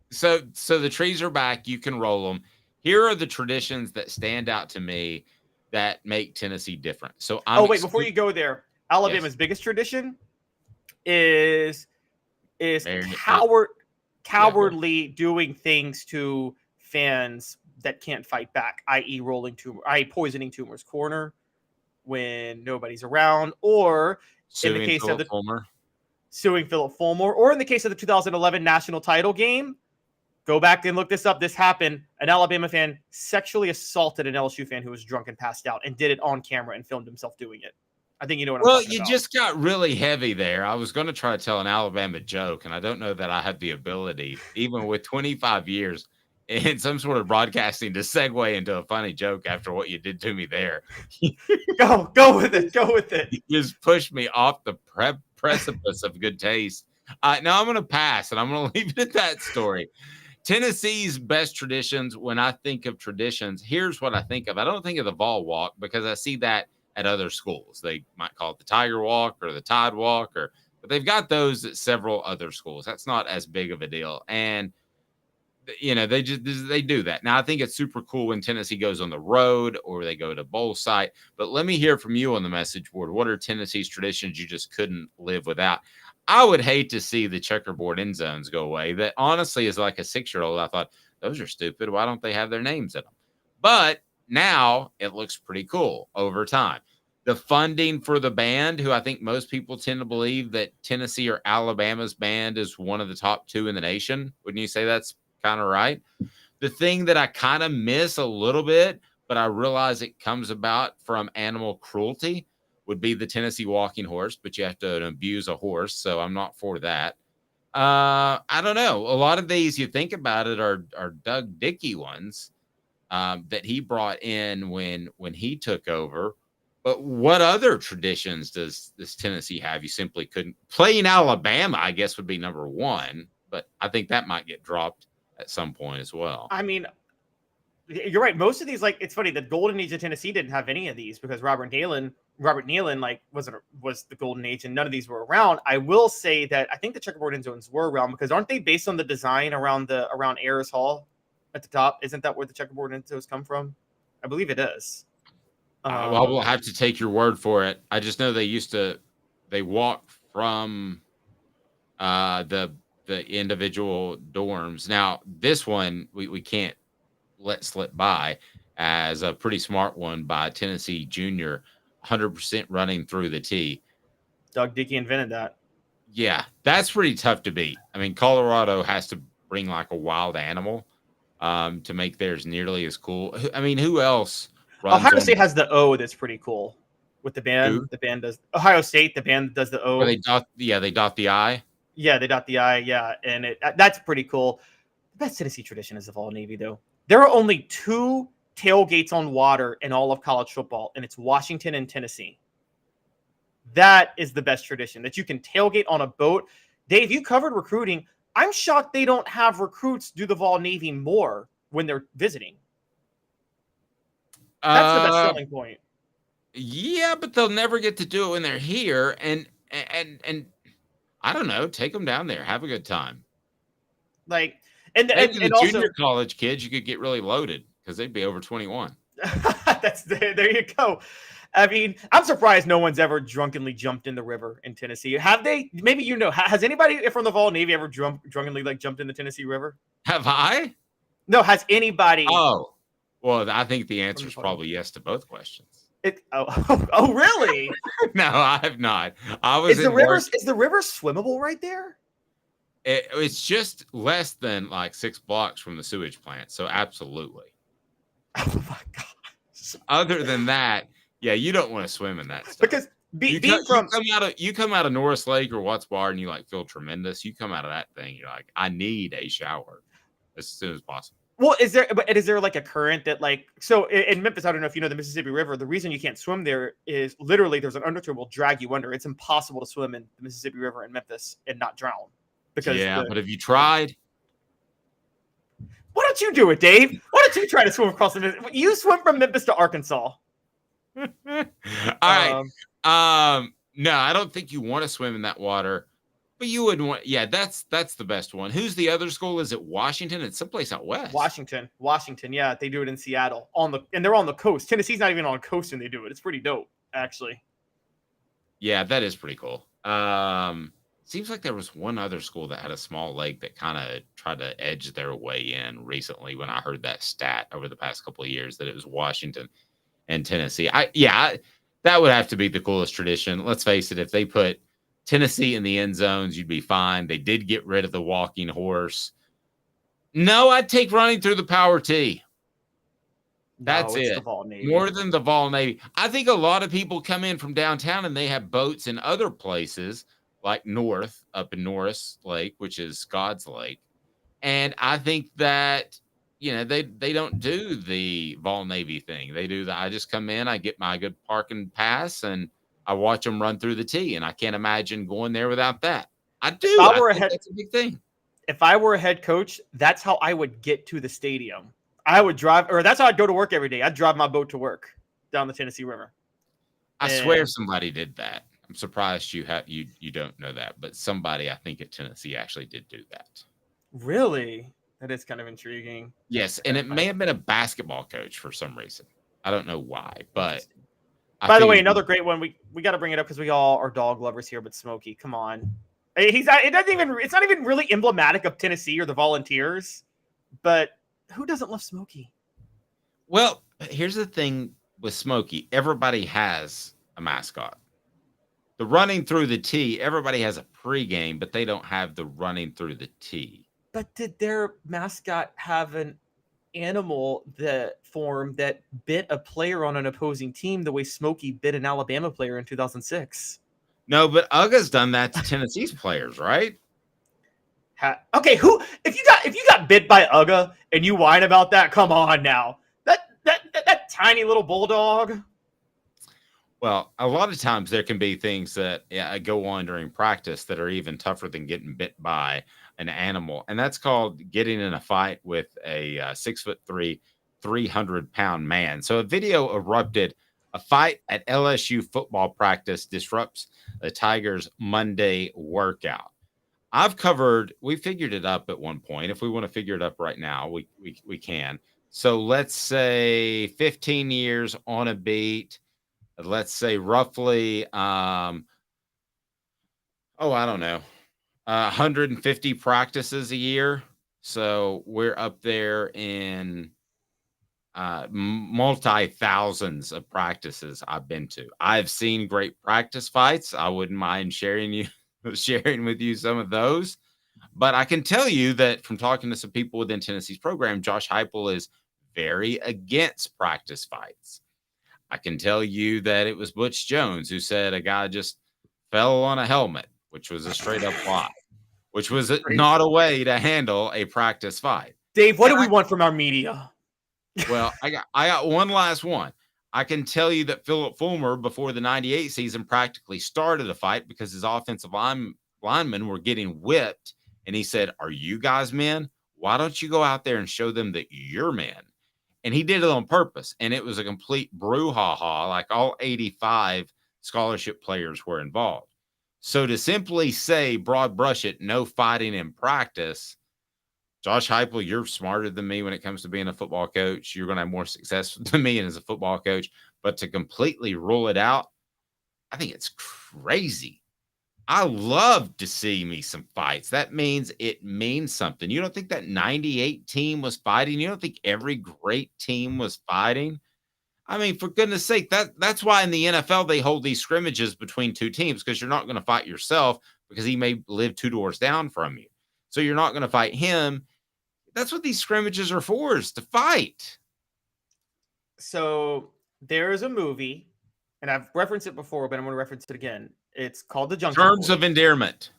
So the trees are back. You can roll them. Here are the traditions that stand out to me that make Tennessee different. So before you go there, Alabama's biggest tradition is cowardly doing things to fans that can't fight back, i.e. poisoning Toomer's Corner when nobody's around, or in the case of suing Philip Fulmer, or in the case of the 2011 national title game. Go back and look this up. This happened. An Alabama fan sexually assaulted an LSU fan who was drunk and passed out, and did it on camera and filmed himself doing it. I think you know what I'm talking about. Well, you just got really heavy there. I was going to try to tell an Alabama joke, and I don't know that I have the ability, even with 25 years in some sort of broadcasting, to segue into a funny joke after what you did to me there. Go with it. Go with it. You just pushed me off the precipice of good taste. Now I'm going to pass, and I'm going to leave it at that story. Tennessee's best traditions, when I think of traditions, here's what I think of. I don't think of the Vol Walk because I see that at other schools. They might call it the Tiger Walk or the Tide Walk, but they've got those at several other schools. That's not as big of a deal. And, they do that. Now, I think it's super cool when Tennessee goes on the road or they go to bowl site. But let me hear from you on the message board. What are Tennessee's traditions you just couldn't live without? I would hate to see the checkerboard end zones go away. That honestly is like a 6-year-old. I thought, those are stupid. Why don't they have their names in them? But now it looks pretty cool over time. The funding for the band, who I think most people tend to believe that Tennessee or Alabama's band is one of the top 2 in the nation. Wouldn't you say that's kind of right? The thing that I kind of miss a little bit, but I realize it comes about from animal cruelty, would be the Tennessee walking horse, but you have to abuse a horse, so I'm not for that. I don't know. A lot of these, you think about it, are Doug Dickey ones that he brought in when he took over. But what other traditions does Tennessee have? You simply couldn't. Playing Alabama, I guess, would be number one, but I think that might get dropped at some point as well. I mean, you're right. Most of these, like, it's funny, the golden age of Tennessee didn't have any of these because Robert Nealon, like, was the golden age, and none of these were around. I will say that I think the checkerboard end zones were around because aren't they based on the design around Ayers Hall at the top? Isn't that where the checkerboard end zones come from? I believe it is. Well, we'll have to take your word for it. I just know they walk from the individual dorms. Now, this one we can't let slip by as a pretty smart one by Tennessee junior, 100% running through the tee. Doug Dickey invented that. Yeah, that's pretty tough to beat. I mean, Colorado has to bring like a wild animal to make theirs nearly as cool. I mean, who else? Ohio State has the O that's pretty cool with the band. Who? The band does Ohio State. The band does the O. They dot the I. Yeah, they dot the I. Yeah, and that's pretty cool. The best Tennessee tradition is the Vol Navy, though. There are only 2 tailgates on water in all of college football, and it's Washington and Tennessee. That is the best tradition, that you can tailgate on a boat. Dave, you covered recruiting. I'm shocked they don't have recruits do the Vol Navy more when they're visiting. That's the best selling point. Yeah, but they'll never get to do it when they're here. And I don't know, take them down there, have a good time. Like, and the also, junior college kids, you could get really loaded because they'd be over 21. There you go. I mean, I'm surprised no one's ever drunkenly jumped in the river in Tennessee. Have they? Maybe has anybody from the Vol Navy ever drunkenly like jumped in the Tennessee River? Have I? No, has anybody? Oh. Well, I think the answer is probably yes to both questions. Oh, really? No, I have not. Is the river swimmable right there? It's just less than like 6 blocks from the sewage plant, so absolutely. Oh my gosh! Other than that, yeah, you don't want to swim in that stuff. Because you come out of Norris Lake or Watts Bar and you like feel tremendous. You come out of that thing, you're like, I need a shower as soon as possible. Well, is there like a current that, like, so in Memphis, I don't know if you know the Mississippi River, the reason you can't swim there is literally there's an undertow will drag you under. It's impossible to swim in the Mississippi River in Memphis and not drown. But have you tried? Why don't you do it, Dave? Why don't you try to swim across the Mississippi? You swim from Memphis to Arkansas. All right. No, I don't think you want to swim in that water. But you wouldn't want, yeah, that's the best one. Who's the other school? Is it Washington? It's someplace out west. Washington, yeah, they do it in Seattle and they're on the coast. Tennessee's not even on the coast and they do it. It's pretty dope, actually. Yeah, that is pretty cool. Seems like there was one other school that had a small lake that kind of tried to edge their way in recently. When I heard that stat over the past couple of years, that it was Washington and Tennessee. That would have to be the coolest tradition. Let's face it, if they put Tennessee in the end zones, you'd be fine. They did get rid of the walking horse. No, I'd take running through the power tee. That's it. More than the Vol Navy. I think a lot of people come in from downtown and they have boats in other places like north up in Norris Lake, which is God's Lake. And I think that, they don't do the Vol Navy thing. They do I just come in, I get my good parking pass, and I watch them run through the tee, and I can't imagine going there without that. I do. That's a big thing. If I were a head coach, that's how I would get to the stadium. I would drive, or that's how I'd go to work every day. I'd drive my boat to work down the Tennessee River. I swear somebody did that. I'm surprised you don't know that, but somebody I think at Tennessee actually did do that. Really? That is kind of intriguing. Yes, and it may have been a basketball coach for some reason. I don't know why, but. By the way, another great one. We got to bring it up because we all are dog lovers here. But Smokey, come on, it's not even really emblematic of Tennessee or the Volunteers. But who doesn't love Smokey? Well, here's the thing with Smokey. Everybody has a mascot. The running through the tee. Everybody has a pregame, but they don't have the running through the tee. But did their mascot have an animal that bit a player on an opposing team the way Smokey bit an Alabama player in 2006? No, but Uga's done that to Tennessee's players, right? Okay, who? If you got bit by Uga and you whine about that, come on now. That tiny little bulldog. Well, a lot of times there can be things that go on during practice that are even tougher than getting bit by an animal, and that's called getting in a fight with a 6'3", 300-pound man. So a video erupted. A fight at LSU football practice disrupts the Tigers' Monday workout. We figured it up at one point. If we want to figure it up right now, we can. So let's say 15 years on a beat. Let's say roughly, I don't know, 150 practices a year. So we're up there in multi-thousands of practices I've been to. I've seen great practice fights. I wouldn't mind sharing with you some of those. But I can tell you that from talking to some people within Tennessee's program, Josh Heupel is very against practice fights. I can tell you that it was Butch Jones who said a guy just fell on a helmet, which was a straight up lie, which was not a way to handle a practice fight. Dave, what do we want from our media? Well, I got one last one. I can tell you that Philip Fulmer, before the 98 season, practically started a fight because his offensive linemen were getting whipped. And he said, "Are you guys men? Why don't you go out there and show them that you're men?" And he did it on purpose. And it was a complete brouhaha. Like all 85 scholarship players were involved. So to simply say, broad brush it, no fighting in practice, Josh Heupel, you're smarter than me when it comes to being a football coach. You're going to have more success than me as a football coach. But to completely rule it out, I think it's crazy. I love to see me some fights. That means it means something. You don't think that 98 team was fighting? You don't think every great team was fighting? I mean, for goodness sake, that's why in the NFL they hold these scrimmages between two teams, because you're not going to fight yourself because he may live 2 doors down from you. So you're not going to fight him. That's what these scrimmages are for, is to fight. So there is a movie, and I've referenced it before, but I'm going to reference it again. It's called The Junction Terms Boys. of Endearment.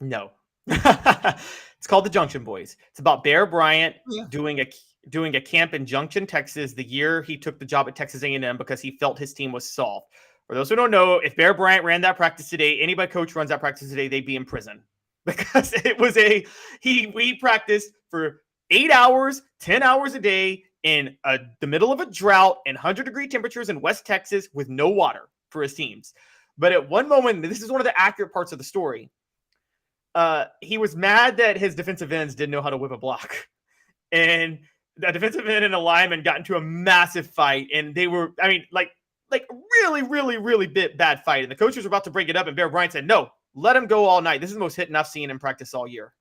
No. It's called The Junction Boys. It's about Bear Bryant doing a camp in Junction, Texas, the year he took the job at Texas A&M because he felt his team was soft. For those who don't know, if Bear Bryant ran that practice today, anybody coach runs that practice today, they'd be in prison. Because it was we practiced for 8 hours, 10 hours a day in the middle of a drought and 100-degree temperatures in West Texas with no water for his teams. But at one moment, this is one of the accurate parts of the story, he was mad that his defensive ends didn't know how to whip a block. And the defensive end and a lineman got into a massive fight. And they were, like really, really, really bad fight. And the coaches were about to break it up. And Bear Bryant said, "No, let him go all night. This is the most hitting I've seen in practice all year."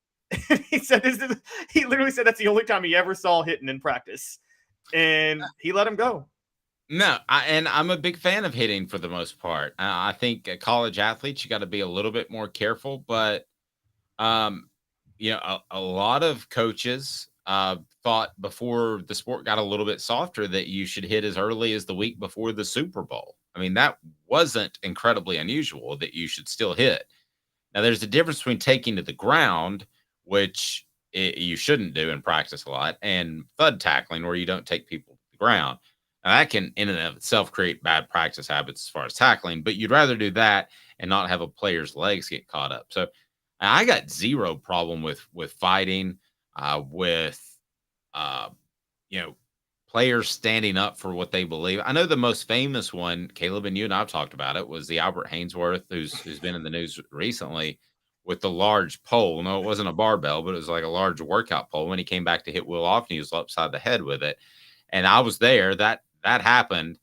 He literally said that's the only time he ever saw hitting in practice. And he let him go. No, I'm a big fan of hitting for the most part. I think college athletes, you got to be a little bit more careful. But, a lot of coaches thought before the sport got a little bit softer that you should hit as early as the week before the Super Bowl. I mean, that wasn't incredibly unusual that you should still hit. Now, there's a difference between taking to the ground, which you shouldn't do in practice a lot, and thud tackling, where you don't take people to the ground. Now, that can in and of itself create bad practice habits as far as tackling, but you'd rather do that and not have a player's legs get caught up. So I got zero problem with fighting, players standing up for what they believe. I know the most famous one, Caleb and you and I've talked about it, was the Albert Hainsworth, who's been in the news recently with the large pole. No, it wasn't a barbell, but it was like a large workout pole. When he came back to hit Will Offen, he was upside the head with it. And I was there. That happened.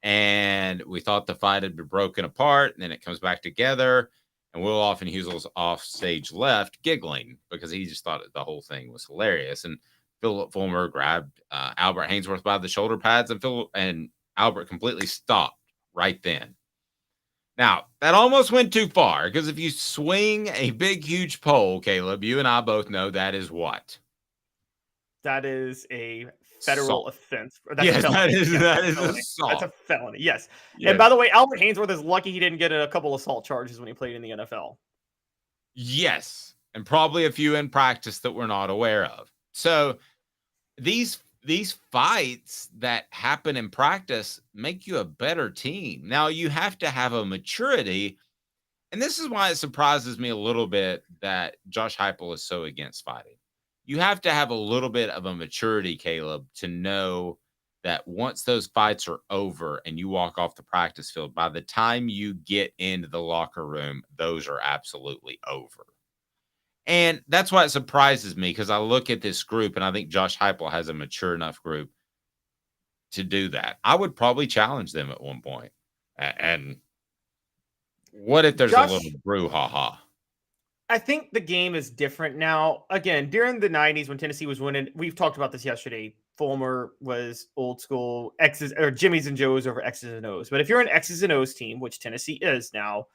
And we thought the fight had been broken apart. And then it comes back together. And Will Offenhusel's off stage left giggling because he just thought the whole thing was hilarious. And Philip Fulmer grabbed Albert Hainsworth by the shoulder pads, and Albert completely stopped right then. Now, that almost went too far, because if you swing a big, huge pole, Caleb, you and I both know that is what? That is a federal offense. Yes, that is assault. That's a felony, yes. And by the way, Albert Hainsworth is lucky he didn't get a couple assault charges when he played in the NFL. Yes. and probably a few in practice that we're not aware of. So these fights that happen in practice make you a better team. Now you have to have a maturity, and this is why it surprises me a little bit that Josh Heupel is so against fighting. You have to have a little bit of a maturity, Caleb, to know that once those fights are over and you walk off the practice field, by the time you get into the locker room, those are absolutely over. And that's why it surprises me, because I look at this group and I think Josh Heupel has a mature enough group to do that. I would probably challenge them at one point. And what if there's a little brouhaha? I think the game is different now. Again, during the 90s when Tennessee was winning, we've talked about this yesterday. Fulmer was old school X's or Jimmy's and Joe's over X's and O's. But if you're an X's and O's team, which Tennessee is now,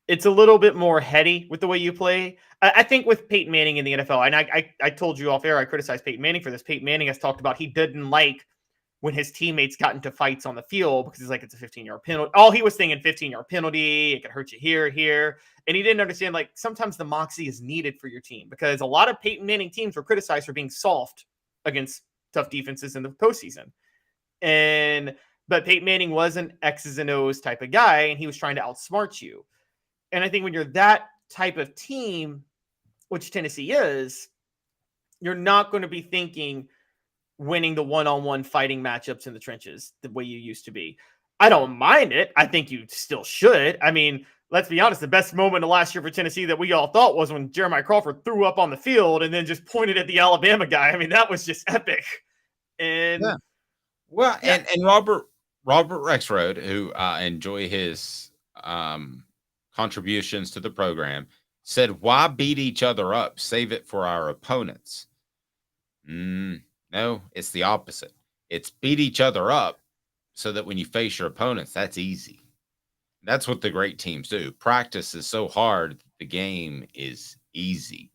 it's a little bit more heady with the way you play. I think with Peyton Manning in the NFL, and I told you off air, I criticized Peyton Manning for this. Peyton Manning has talked about he didn't like when his teammates got into fights on the field because he's like, it's a 15-yard penalty. All he was thinking 15-yard penalty. It could hurt you here. And he didn't understand, like, sometimes the moxie is needed for your team, because a lot of Peyton Manning teams were criticized for being soft against tough defenses in the postseason. But Peyton Manning was an X's and O's type of guy, and he was trying to outsmart you. And I think when you're that type of team, which Tennessee is, you're not going to be thinking winning the one-on-one fighting matchups in the trenches the way you used to be. I don't mind it. I think you still should. I mean, let's be honest, the best moment of last year for Tennessee that we all thought was when Jeremiah Crawford threw up on the field and then just pointed at the Alabama guy. I mean, that was just epic. And yeah. Well, yeah. And Robert Rexrode, who enjoy his contributions to the program, said, why beat each other up? Save it for our opponents. No, it's the opposite. It's beat each other up so that when you face your opponents, that's easy. That's what the great teams do. Practice is so hard, the game is easy.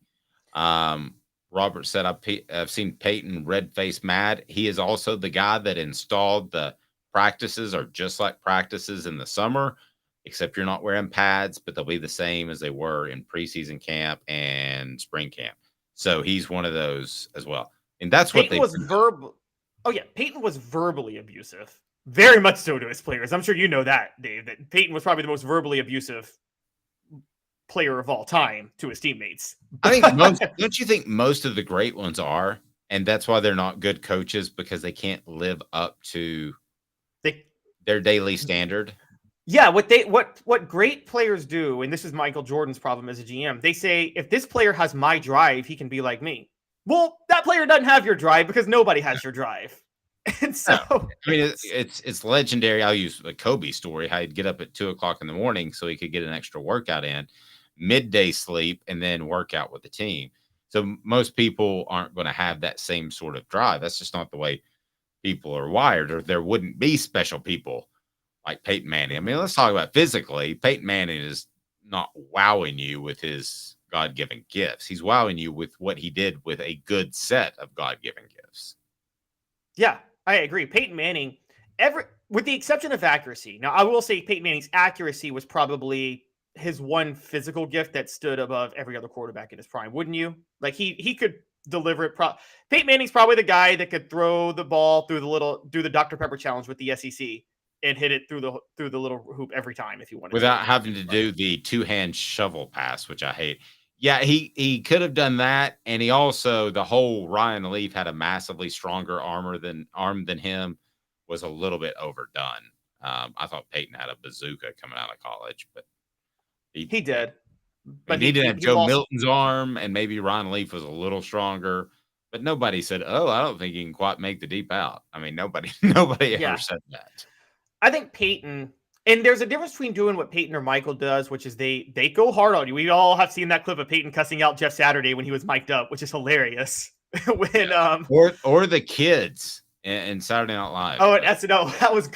Robert said, I've seen Peyton red-faced mad. He is also the guy that installed the practices are just like practices in the summer, except you're not wearing pads, but they'll be the same as they were in preseason camp and spring camp. So he's one of those as well. And that's Peyton what was verbal. Oh yeah, Peyton was verbally abusive, very much so to his players. I'm sure you know that, Dave. That Peyton was probably the most verbally abusive player of all time to his teammates. I think don't you think most of the great ones are, and that's why they're not good coaches, because they can't live up to their daily standard. Yeah, what great players do, and this is Michael Jordan's problem as a GM. They say, if this player has my drive, he can be like me. Well, that player doesn't have your drive because nobody has your drive. And so, I mean, it's legendary. I'll use the Kobe story, how he'd get up at 2:00 in the morning so he could get an extra workout in, midday sleep, and then work out with the team. So most people aren't going to have that same sort of drive. That's just not the way people are wired, or there wouldn't be special people like Peyton Manning. I mean, let's talk about physically. Peyton Manning is not wowing you with his God-given gifts. He's wowing you with what he did with a good set of God-given gifts. Yeah, I agree. Peyton Manning, with the exception of accuracy. Now, I will say Peyton Manning's accuracy was probably his one physical gift that stood above every other quarterback in his prime, wouldn't you? Like he could deliver it. Peyton Manning's probably the guy that could throw the ball do the Dr. Pepper challenge with the SEC and hit it through the little hoop every time if you wanted without having to do the two-hand shovel pass, which I hate. Yeah, he could have done that, and he also, the whole Ryan Leaf had a massively stronger arm than him, was a little bit overdone. I thought Peyton had a bazooka coming out of college, but he did. But he didn't have Joe Milton's arm, and maybe Ryan Leaf was a little stronger. But nobody said, "Oh, I don't think he can quite make the deep out." I mean, nobody ever said that. I think Peyton. And there's a difference between doing what Peyton or Michael does, which is they go hard on you. We all have seen that clip of Peyton cussing out Jeff Saturday when he was mic'd up, which is hilarious. Or the kids in Saturday Night Live. Oh, at SNL, that was.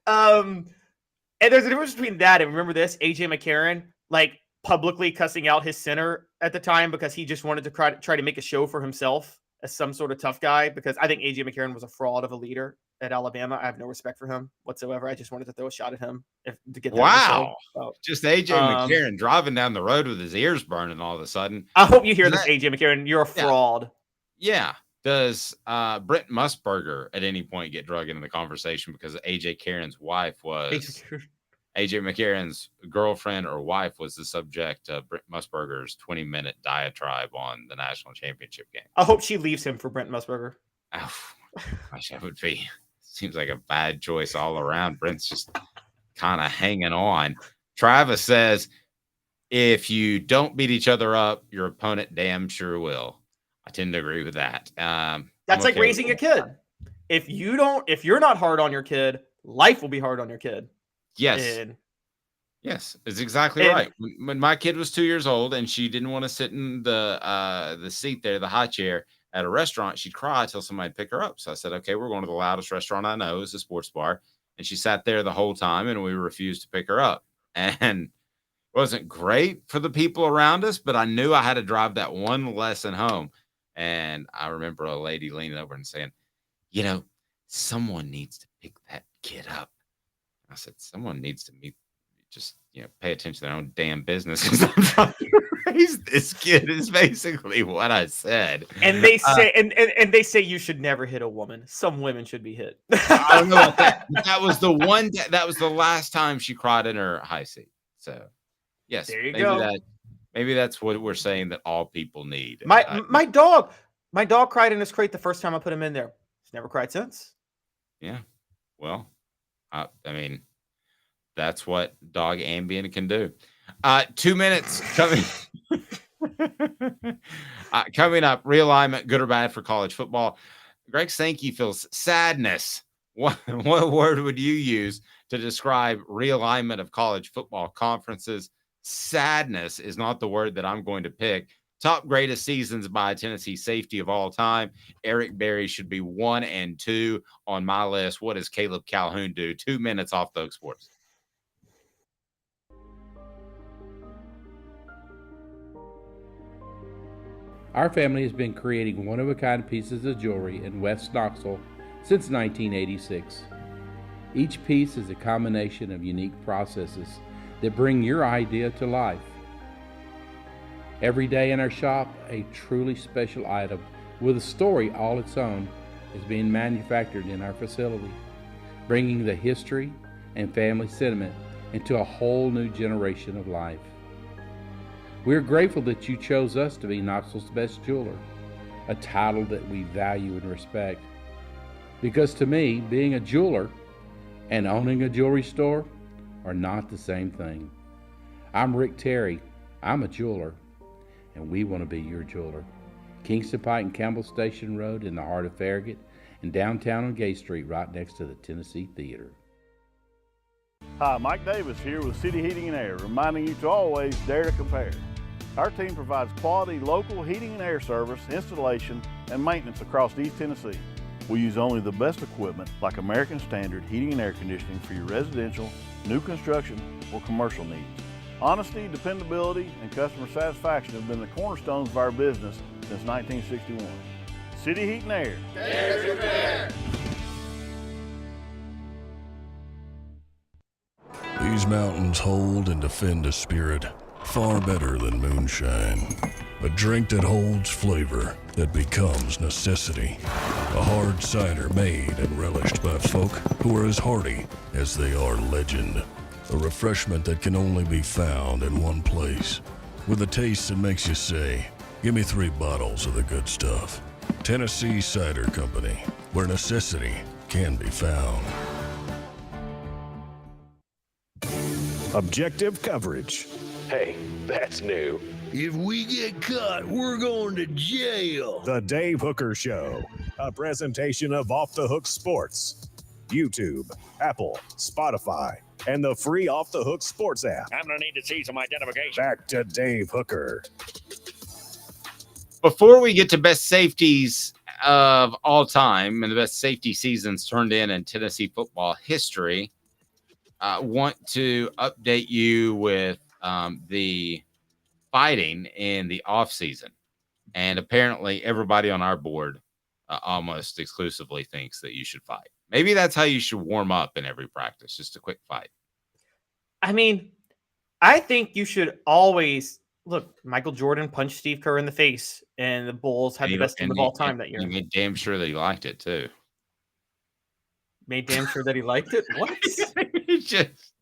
And there's a difference between that and, remember this, AJ McCarron, like publicly cussing out his center at the time because he just wanted to try to make a show for himself as some sort of tough guy, because I think AJ McCarron was a fraud of a leader. at Alabama. I have no respect for him whatsoever. I just wanted to throw a shot at him to get that Wow. info. Just AJ McCarron driving down the road with his ears burning all of a sudden. I hope you hear this, AJ McCarron. You're a fraud. Yeah. Does Brent Musburger at any point get drug into the conversation because AJ McCarron's girlfriend or wife was the subject of Brent Musburger's 20-minute diatribe on the national championship game? I hope she leaves him for Brent Musburger. Oh, gosh, that would be. Seems like a bad choice all around. Brent's just kind of hanging on. Travis says, if you don't beat each other up, your opponent damn sure will. I tend to agree with that. That's like raising a kid. If you're not hard on your kid, life will be hard on your kid. Yes. Yes, it's exactly right. When my kid was 2 years old and she didn't want to sit in the seat there, the high chair at a restaurant, she'd cry till somebody pick her up. So I said, okay, we're going to the loudest restaurant I know. It's a sports bar. And she sat there the whole time and we refused to pick her up. And it wasn't great for the people around us, but I knew I had to drive that one lesson home. And I remember a lady leaning over and saying, someone needs to pick that kid up. I said, someone needs to pay attention to their own damn business because I'm trying to raise this kid is basically what I said. And they say, and they say you should never hit a woman. Some women should be hit. I don't know about that. That was the one. That was the last time she cried in her high seat. So, yes, there you go. Maybe that's what we're saying that all people need. My dog cried in his crate the first time I put him in there. He's never cried since. Yeah. Well, I mean, that's what dog Ambien can do. 2 minutes coming. Coming up, realignment, good or bad for college football. Greg Sankey feels sadness. What word would you use to describe realignment of college football conferences? Sadness is not the word that I'm going to pick. Top greatest seasons by Tennessee safety of all time. Eric Berry should be 1 and 2 on my list. What does Caleb Calhoun do? 2 minutes off Thug Sports. Our family has been creating one-of-a-kind pieces of jewelry in West Knoxville since 1986. Each piece is a combination of unique processes that bring your idea to life. Every day in our shop, a truly special item with a story all its own is being manufactured in our facility, bringing the history and family sentiment into a whole new generation of life. We're grateful that you chose us to be Knoxville's best jeweler, a title that we value and respect. Because to me, being a jeweler and owning a jewelry store are not the same thing. I'm Rick Terry. I'm a jeweler, and we want to be your jeweler. Kingston Pike and Campbell Station Road in the heart of Farragut, and downtown on Gay Street right next to the Tennessee Theater. Hi, Mike Davis here with City Heating and Air, reminding you to always dare to compare. Our team provides quality local heating and air service, installation, and maintenance across East Tennessee. We use only the best equipment like American Standard heating and air conditioning for your residential, new construction, or commercial needs. Honesty, dependability, and customer satisfaction have been the cornerstones of our business since 1961. City Heat and Air. Dare to compare. These mountains hold and defend a spirit far better than moonshine. A drink that holds flavor that becomes necessity. A hard cider made and relished by folk who are as hearty as they are legend. A refreshment that can only be found in one place. With a taste that makes you say, give me 3 bottles of the good stuff. Tennessee Cider Company, where necessity can be found. Objective coverage. Hey, that's new. If we get caught, we're going to jail. The Dave Hooker Show, a presentation of Off the Hook Sports. YouTube, Apple, Spotify, and the free Off the Hook Sports app. I'm going to need to see some identification. Back to Dave Hooker. Before we get to best safeties of all time and the best safety seasons turned in Tennessee football history, I want to update you with the fighting in the offseason. And apparently everybody on our board almost exclusively thinks that you should fight. Maybe that's how you should warm up in every practice, just a quick fight. I mean, I think you should always look. Michael Jordan punched Steve Kerr in the face, and the Bulls had the best team of all time that year. You made damn sure that he liked it too. Made damn sure that he liked it. What? He just,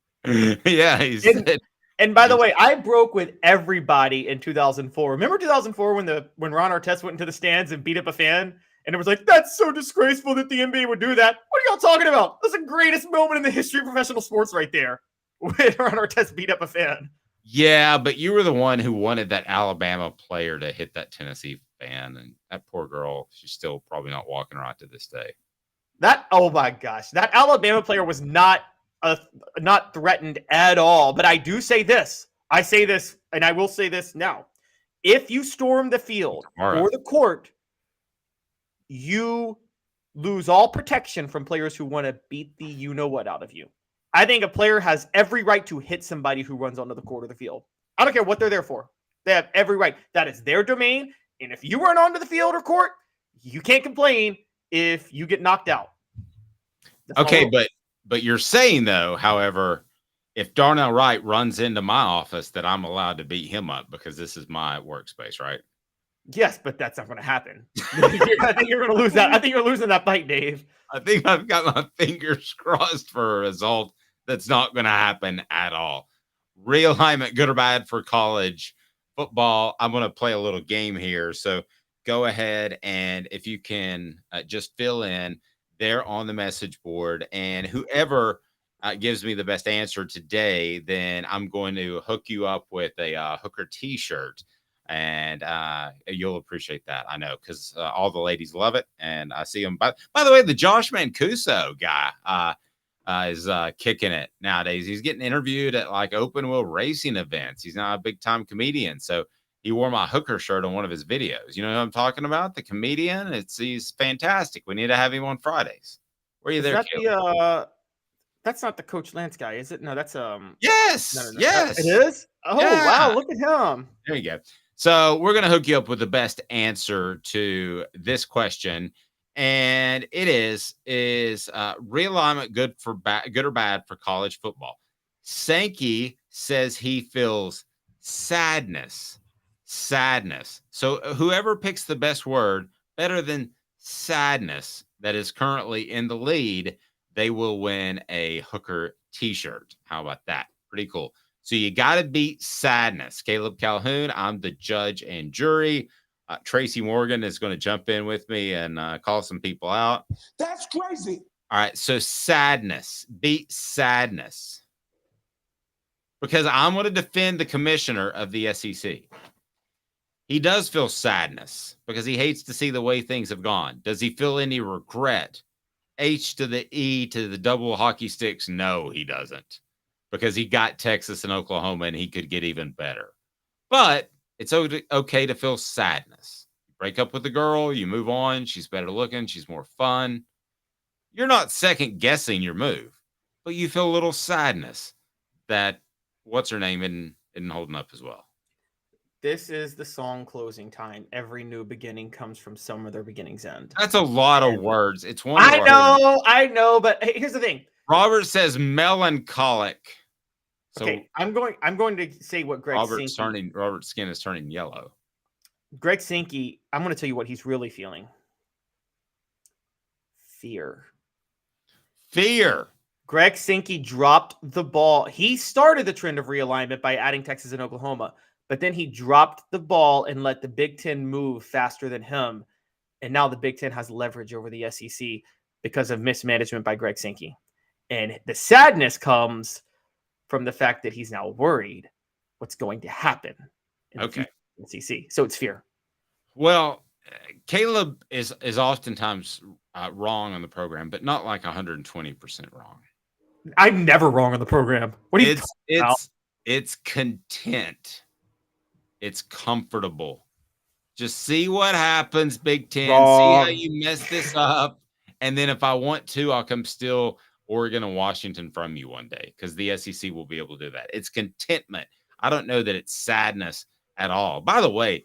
yeah, he said. And by the way, I broke with everybody in 2004. Remember 2004 when Ron Artest went into the stands and beat up a fan? And it was like, that's so disgraceful that the NBA would do that. What are y'all talking about? That's the greatest moment in the history of professional sports right there. When Ron Artest beat up a fan. Yeah, but you were the one who wanted that Alabama player to hit that Tennessee fan. And that poor girl, she's still probably not walking around to this day. Oh my gosh. That Alabama player was not threatened at all. But I do say this. I say this, and I will say this now. If you storm the field or the court, you lose all protection from players who want to beat the you-know-what out of you. I think a player has every right to hit somebody who runs onto the court or the field. I don't care what they're there for. They have every right. That is their domain. And if you run onto the field or court, you can't complain if you get knocked out. Okay, but you're saying, though, however, if Darnell Wright runs into my office, that I'm allowed to beat him up because this is my workspace, right? Yes, but that's not going to happen. I think you're going to lose that. I think you're losing that fight, Dave. I think I've got my fingers crossed for a result that's not going to happen at all. Realignment, good or bad for college football. I'm going to play a little game here. So go ahead and if you can just fill in there on the message board, and whoever gives me the best answer today, then I'm going to hook you up with a Hooker t-shirt. And you'll appreciate that, I know, because all the ladies love it, and I see them. By the way, the Josh Mancuso guy is kicking it nowadays. He's getting interviewed at like open wheel racing events. He's not a big time comedian, so he wore my Hooker shirt on one of his videos. You know who I'm talking about? The comedian. He's fantastic. We need to have him on Fridays. Were you there? That's not the Coach Lance guy, is it? No, that's Yes, no. Yes, it is. Oh yeah. Wow, look at him. There you go. So we're going to hook you up with the best answer to this question. And it is realignment good or bad for college football? Sankey says he feels sadness. So whoever picks the best word, better than sadness, that is currently in the lead, they will win a Hooker t-shirt. How about that? Pretty cool. So you got to beat sadness. Caleb Calhoun, I'm the judge and jury. Tracy Morgan is going to jump in with me and call some people out. That's crazy. All right. So sadness, beat sadness. Because I'm going to defend the commissioner of the SEC. He does feel sadness because he hates to see the way things have gone. Does he feel any regret? H to the E to the double hockey sticks? No, he doesn't. Because he got Texas and Oklahoma and he could get even better. But it's okay to feel sadness. You break up with the girl, you move on, she's better looking, she's more fun. You're not second guessing your move, but you feel a little sadness that what's her name isn't holding up as well. This is the song closing time. Every new beginning comes from some of their beginning's end. That's a lot of words. It's one. I know, but hey, here's the thing. Robert says melancholic. So okay, I'm going to say what Greg Robert's skin is turning yellow. Greg Sankey, I'm going to tell you what he's really feeling. Fear. Greg Sankey dropped the ball. He started the trend of realignment by adding Texas and Oklahoma, but then he dropped the ball and let the Big Ten move faster than him. And now the Big Ten has leverage over the SEC because of mismanagement by Greg Sankey. And the sadness comes from the fact that he's now worried what's going to happen in the SEC. So it's fear. Well, Caleb is oftentimes wrong on the program, but not like 120% wrong. I'm never wrong on the program. What are you talking about? It's content. It's comfortable. Just see what happens, Big Ten. Wrong. See how you mess this up. And then if I want to, I'll come steal Oregon and Washington from you one day because the SEC will be able to do that. It's contentment. I don't know that it's sadness at all. By the way,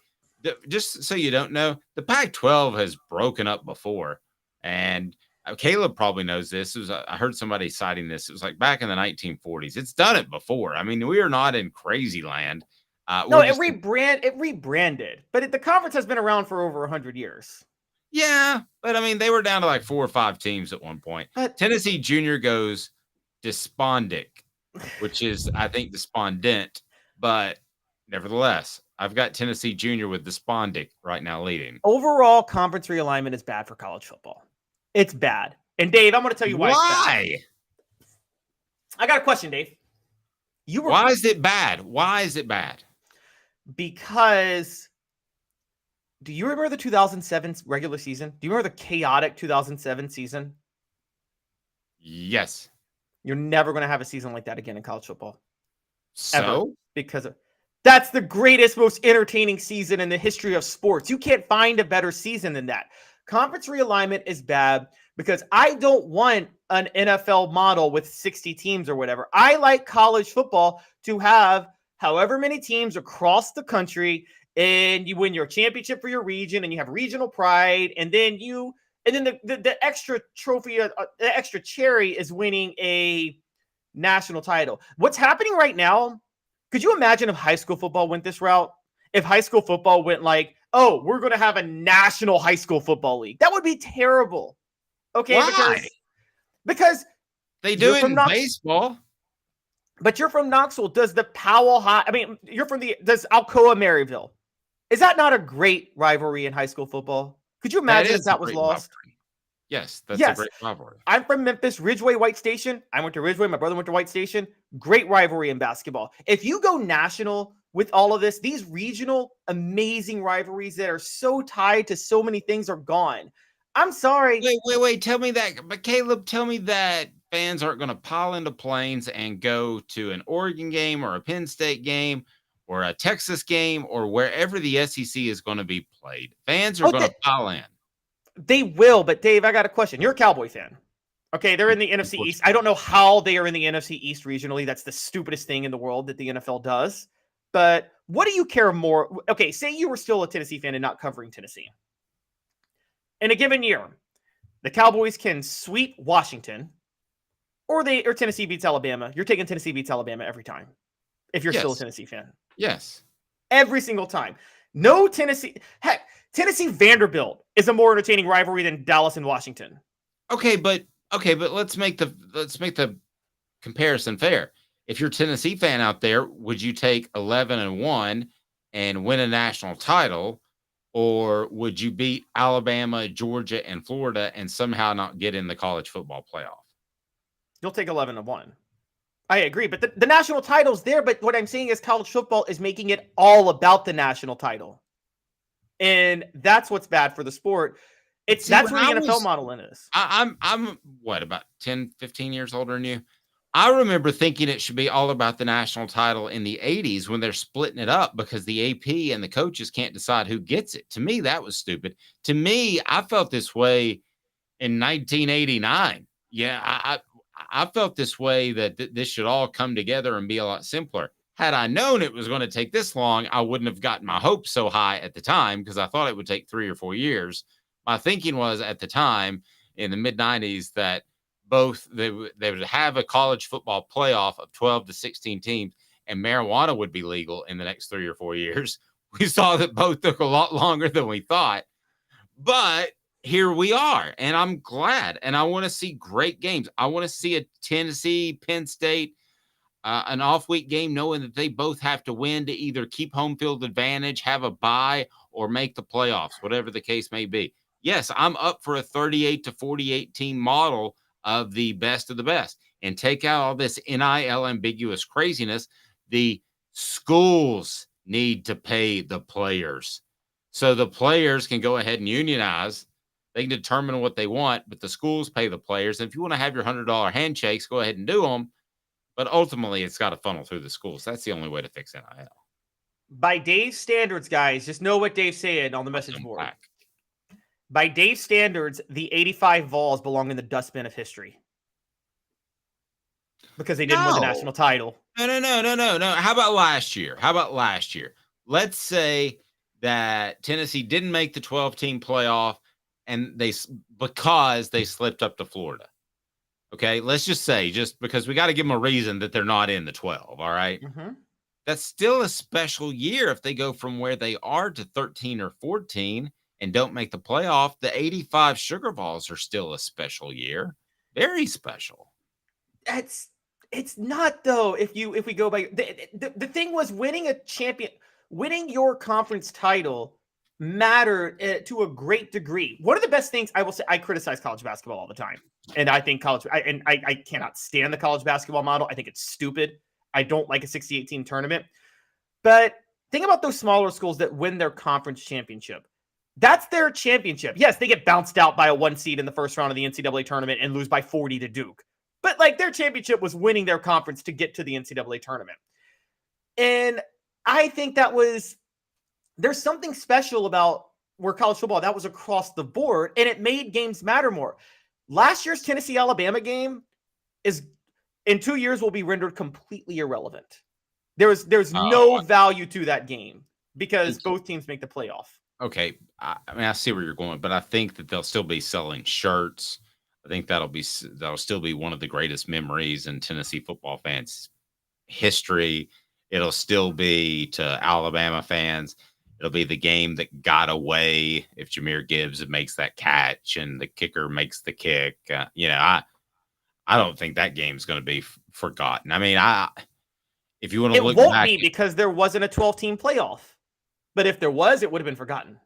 just so you don't know, the Pac-12 has broken up before. And Caleb probably knows this. I heard somebody citing this. It was like back in the 1940s. It's done it before. I mean, we are not in crazy land. No, it rebranded, but the conference has been around for over 100 years. Yeah, but I mean, they were down to like 4 or 5 teams at one point. But Tennessee Junior goes despondic, which is, I think, despondent, but nevertheless, I've got Tennessee Junior with despondic right now leading. Overall, conference realignment is bad for college football. It's bad. And Dave, I'm going to tell you why. Why? I got a question, Dave. Why is it bad? Why is it bad? Because do you remember the 2007 regular season? Do you remember the chaotic 2007 season? Yes. You're never going to have a season like that again in college football. So? Ever. Because that's the greatest, most entertaining season in the history of sports. You can't find a better season than that. Conference realignment is bad because I don't want an NFL model with 60 teams or whatever. I like college football to have however many teams across the country, and you win your championship for your region, and you have regional pride, and then the extra trophy, the extra cherry is winning a national title. What's happening right now? Could you imagine if high school football went this route? If high school football went like, oh, we're going to have a national high school football league. That would be terrible. Okay. Why? Because they do it in baseball. But you're from Knoxville. Does the Powell High, does Alcoa Maryville? Is that not a great rivalry in high school football? Could you imagine if that was lost? Rivalry. Yes, that's a great rivalry. I'm from Memphis, Ridgeway, White Station. I went to Ridgeway. My brother went to White Station. Great rivalry in basketball. If you go national with all of this, these regional amazing rivalries that are so tied to so many things are gone. I'm sorry. Wait. Tell me that. But Caleb, tell me that fans aren't going to pile into planes and go to an Oregon game or a Penn State game or a Texas game or wherever the SEC is going to be played. Fans are going to pile in. They will, but Dave, I got a question. You're a Cowboy fan. Okay, they're in the NFC East. I don't know how they are in the NFC East regionally. That's the stupidest thing in the world that the NFL does. But what do you care more? Okay, say you were still a Tennessee fan and not covering Tennessee. In a given year, the Cowboys can sweep Washington or Tennessee beats Alabama. You're taking Tennessee beats Alabama every time if you're still a Tennessee fan. Yes. Every single time. No Tennessee. Heck, Tennessee Vanderbilt is a more entertaining rivalry than Dallas and Washington. Okay, but let's make the comparison fair. If you're a Tennessee fan out there, would you take 11-1 and win a national title, or would you beat Alabama, Georgia, and Florida and somehow not get in the college football playoff? You'll take 11-1. I agree, but the national title's there. But what I'm saying is college football is making it all about the national title. And that's what's bad for the sport. That's where the NFL model is. I'm what, about 10, 15 years older than you? I remember thinking it should be all about the national title in the 80s when they're splitting it up because the AP and the coaches can't decide who gets it. To me, that was stupid. To me, I felt this way in 1989. Yeah, I felt this way that this should all come together and be a lot simpler. Had I known it was going to take this long, I wouldn't have gotten my hopes so high at the time because I thought it would take 3 or 4 years. My thinking was at the time in the mid-90s that both they would have a college football playoff of 12 to 16 teams and marijuana would be legal in the next 3 or 4 years. We saw that both took a lot longer than we thought. But here we are, and I'm glad, and I want to see great games. I want to see a Tennessee, Penn State, an off-week game knowing that they both have to win to either keep home field advantage, have a bye, or make the playoffs, whatever the case may be. Yes, I'm up for a 38 to 48 team model of the best, and take out all this NIL ambiguous craziness. The schools need to pay the players. So the players can go ahead and unionize. They can determine what they want, but the schools pay the players. And if you want to have your $100 handshakes, go ahead and do them. But ultimately, it's got to funnel through the schools. That's the only way to fix NIL. By Dave's standards, guys, just know what Dave said on the message board. By Dave's standards, the 85 Vols belong in the dustbin of history. Because they didn't win the national title. No. How about last year? Let's say that Tennessee didn't make the 12-team playoff and because they slipped up to Florida. Okay, let's just say, just because we got to give them a reason that they're not in the 12. All right. Mm-hmm. That's still a special year if they go from where they are to 13 or 14 and don't make the playoff. The 85 Sugar Balls are still a special year. Very special. It's not, though. If we go by the thing was winning your conference title mattered to a great degree. One of the best things I will say, I criticize college basketball all the time. And I think I cannot stand the college basketball model. I think it's stupid. I don't like a 68-team tournament. But think about those smaller schools that win their conference championship. That's their championship. Yes, they get bounced out by a 1 seed in the first round of the NCAA tournament and lose by 40 to Duke. But like, their championship was winning their conference to get to the NCAA tournament. And I think there's something special about where college football, that was across the board, and it made games matter more. Last year's Tennessee-Alabama game in 2 years will be rendered completely irrelevant. There's no value to that game because both teams make the playoff. Okay, I mean, I see where you're going, but I think that they'll still be selling shirts. I think that'll still be one of the greatest memories in Tennessee football fans' history. It'll still be, to Alabama fans, it'll be the game that got away if Jahmyr Gibbs makes that catch and the kicker makes the kick. I don't think that game's going to be forgotten. I mean, if you want to look back, it won't be because there wasn't a 12-team playoff. But if there was, it would have been forgotten.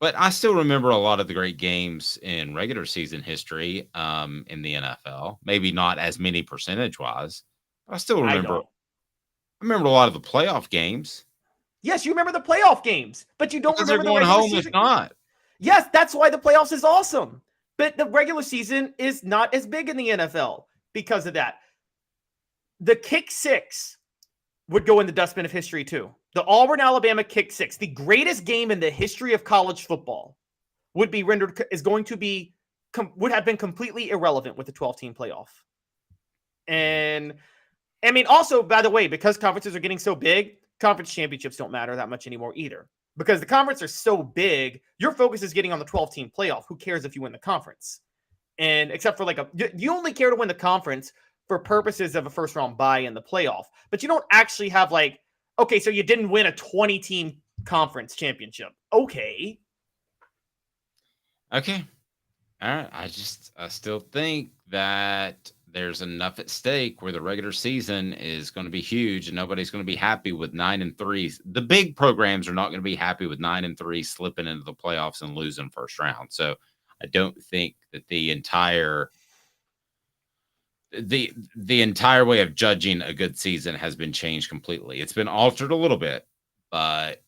But I still remember a lot of the great games in regular season history in the NFL. Maybe not as many percentage-wise, but I still remember. I remember a lot of the playoff games. Yes, you remember the playoff games, but you don't remember the regular season. If not. Yes, that's why the playoffs is awesome. But the regular season is not as big in the NFL because of that. The kick six would go in the dustbin of history too. The Auburn-Alabama kick six, the greatest game in the history of college football, would have been completely irrelevant with the 12-team playoff. And I mean, also, by the way, because conferences are getting so big, conference championships don't matter that much anymore either. Because the conference are so big, your focus is getting on the 12-team playoff. Who cares if you win the conference? And except for you only care to win the conference for purposes of a first-round bye in the playoff. But you don't actually have okay, so you didn't win a 20-team conference championship. Okay. All right. I still think that there's enough at stake where the regular season is going to be huge and nobody's going to be happy with 9-3. The big programs are not going to be happy with 9-3 slipping into the playoffs and losing first round. So I don't think that the entire way of judging a good season has been changed completely. It's been altered a little bit, but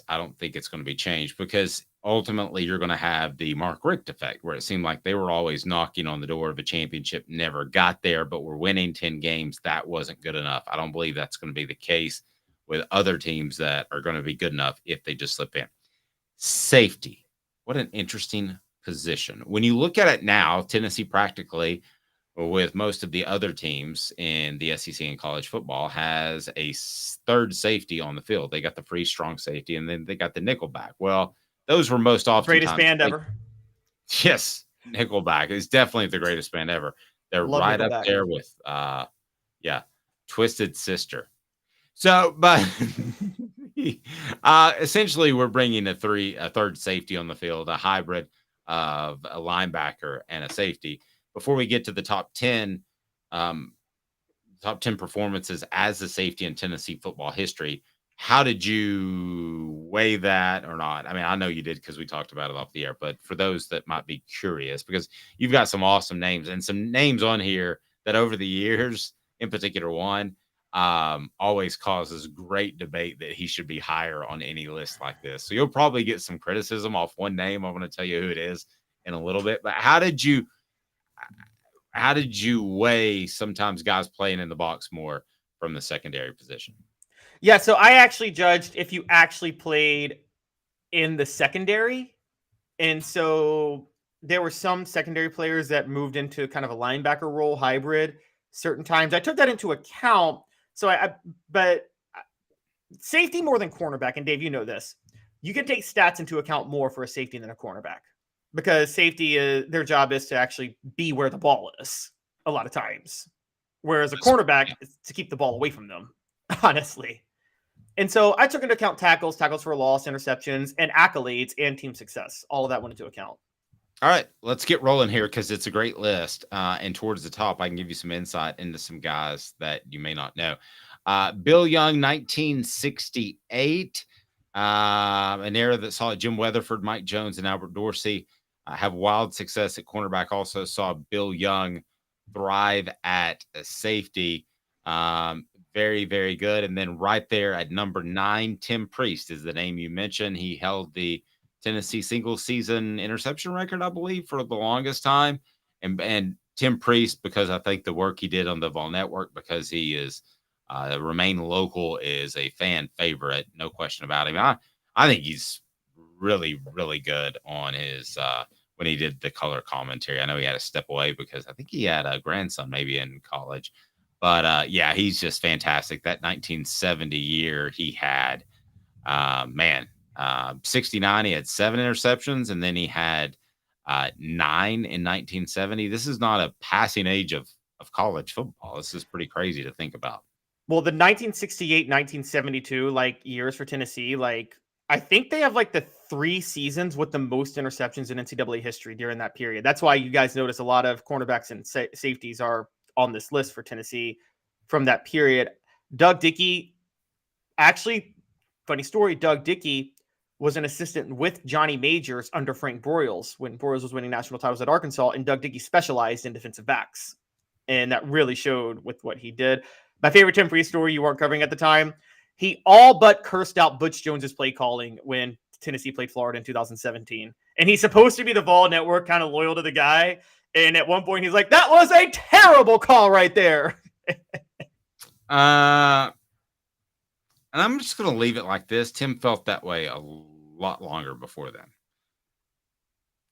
I don't think it's going to be changed because ultimately you're going to have the Mark Richt effect where it seemed like they were always knocking on the door of a championship, never got there, but were winning 10 games. That wasn't good enough. I don't believe that's going to be the case with other teams that are going to be good enough if they just slip in. Safety. What an interesting position. When you look at it now, Tennessee practically, with most of the other teams in the SEC in college football, has a third safety on the field. They got the free strong safety, and then they got the nickelback. Well, those were most often greatest band ever. Yes, Nickelback is definitely the greatest band ever. They're right up there with, Twisted Sister. So, but essentially, we're bringing a third safety on the field, a hybrid of a linebacker and a safety. Before we get to the top 10 performances as a safety in Tennessee football history, how did you weigh that or not? I mean, I know you did because we talked about it off the air, but for those that might be curious, because you've got some awesome names and some names on here that over the years, in particular one, always causes great debate that he should be higher on any list like this. So you'll probably get some criticism off one name. I'm going to tell you who it is in a little bit, but how did you weigh sometimes guys playing in the box more from the secondary position? Yeah, so I actually judged if you actually played in the secondary. And so there were some secondary players that moved into kind of a linebacker role hybrid certain times. I took that into account. So but safety more than cornerback. And Dave, you know this. You can take stats into account more for a safety than a cornerback. because safety is their job is to actually be where the ball is a lot of times, whereas a cornerback is to keep the ball away from them, honestly. And so I took into account tackles for loss, interceptions, and accolades and team success. All of that went into account. All right, let's get rolling here because it's a great list. And towards the top, I can give you some insight into some guys that you may not know. Bill Young, 1968, an era that saw Jim Weatherford, Mike Jones, and Albert Dorsey have wild success at cornerback. Also saw Bill Young thrive at safety. Very, very good. And then right there at number 9, Tim Priest is the name you mentioned. He held the Tennessee single season interception record, I believe, for the longest time. And Tim Priest, because I think the work he did on the Vol Network, because he is remain local, is a fan favorite. No question about him. I think he's really, really good on his when he did the color commentary. I know he had to step away because I think he had a grandson maybe in college. But yeah, he's just fantastic. That 1970 year he had, 69, he had 7 interceptions, and then he had 9 in 1970. This is not a passing age of college football. This is pretty crazy to think about. Well, the 1968, 1972, like years for Tennessee, like I think they have like the 3 seasons with the most interceptions in NCAA history during that period. That's why you guys notice a lot of cornerbacks and safeties are on this list for Tennessee from that period. Doug Dickey, actually, funny story, Doug Dickey was an assistant with Johnny Majors under Frank Broyles when Broyles was winning national titles at Arkansas, and Doug Dickey specialized in defensive backs. And that really showed with what he did. My favorite Tim Priest story you weren't covering at the time, he all but cursed out Butch Jones's play calling when Tennessee played Florida in 2017. And he's supposed to be the Vol Network, kind of loyal to the guy. And at one point, he's like, that was a terrible call right there. And I'm just going to leave it like this. Tim felt that way a lot longer before then.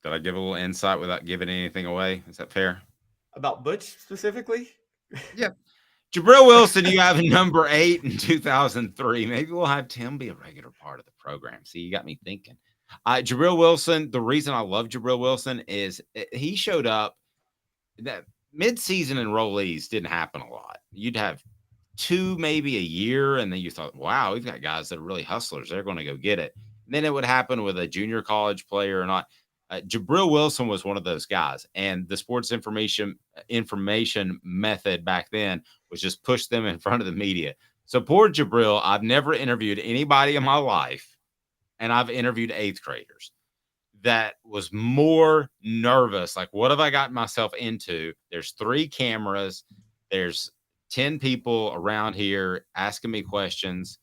Did I give a little insight without giving anything away? Is that fair? About Butch specifically? Yeah. Jabril Wilson, you have number 8 in 2003. Maybe we'll have Tim be a regular part of the program. See, you got me thinking. Jabril Wilson, the reason I love Jabril Wilson is he showed up. That mid-season enrollees didn't happen a lot. You'd have 2 maybe a year, and then you thought, wow, we've got guys that are really hustlers. They're going to go get it. And then it would happen with a junior college player or not. Jabril Wilson was one of those guys, and the sports information method back then was just push them in front of the media. So poor Jabril, I've never interviewed anybody in my life, and I've interviewed 8th graders that was more nervous. Like, what have I gotten myself into? There's 3 cameras. There's 10 people around here asking me questions.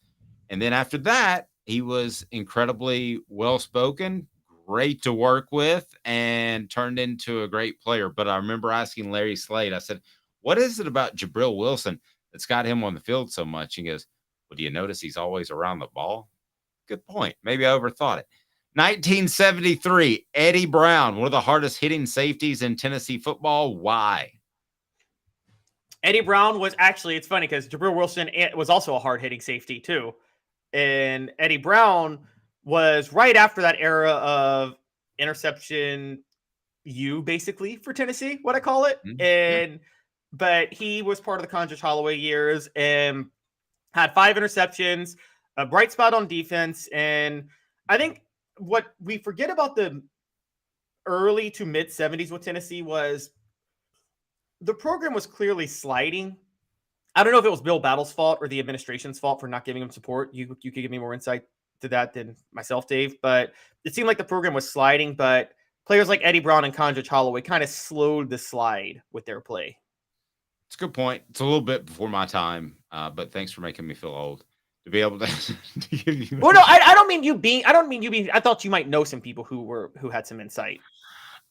And then after that, he was incredibly well-spoken, great to work with, and turned into a great player. But I remember asking Larry Slade, I said, what is it about Jabril Wilson that's got him on the field so much? He goes, well, do you notice he's always around the ball? Good point. Maybe I overthought it. 1973, Eddie Brown, one of the hardest hitting safeties in Tennessee football. Why? Eddie Brown was actually, it's funny because Jabril Wilson was also a hard hitting safety too. And Eddie Brown was right after that era of interception basically for Tennessee, what I call it. Mm-hmm. But he was part of the Condrich Holloway years and had 5 interceptions, a bright spot on defense. And I think what we forget about the early to mid 70s with Tennessee was the program was clearly sliding. I don't know if it was Bill Battle's fault or the administration's fault for not giving him support. You could give me more insight to that than myself, Dave. But it seemed like the program was sliding, but players like Eddie Brown and Condrich Holloway kind of slowed the slide with their play. It's a good point. It's a little bit before my time, but thanks for making me feel old to be able to give you. Well, no, I don't mean you being. I thought you might know some people who had some insight.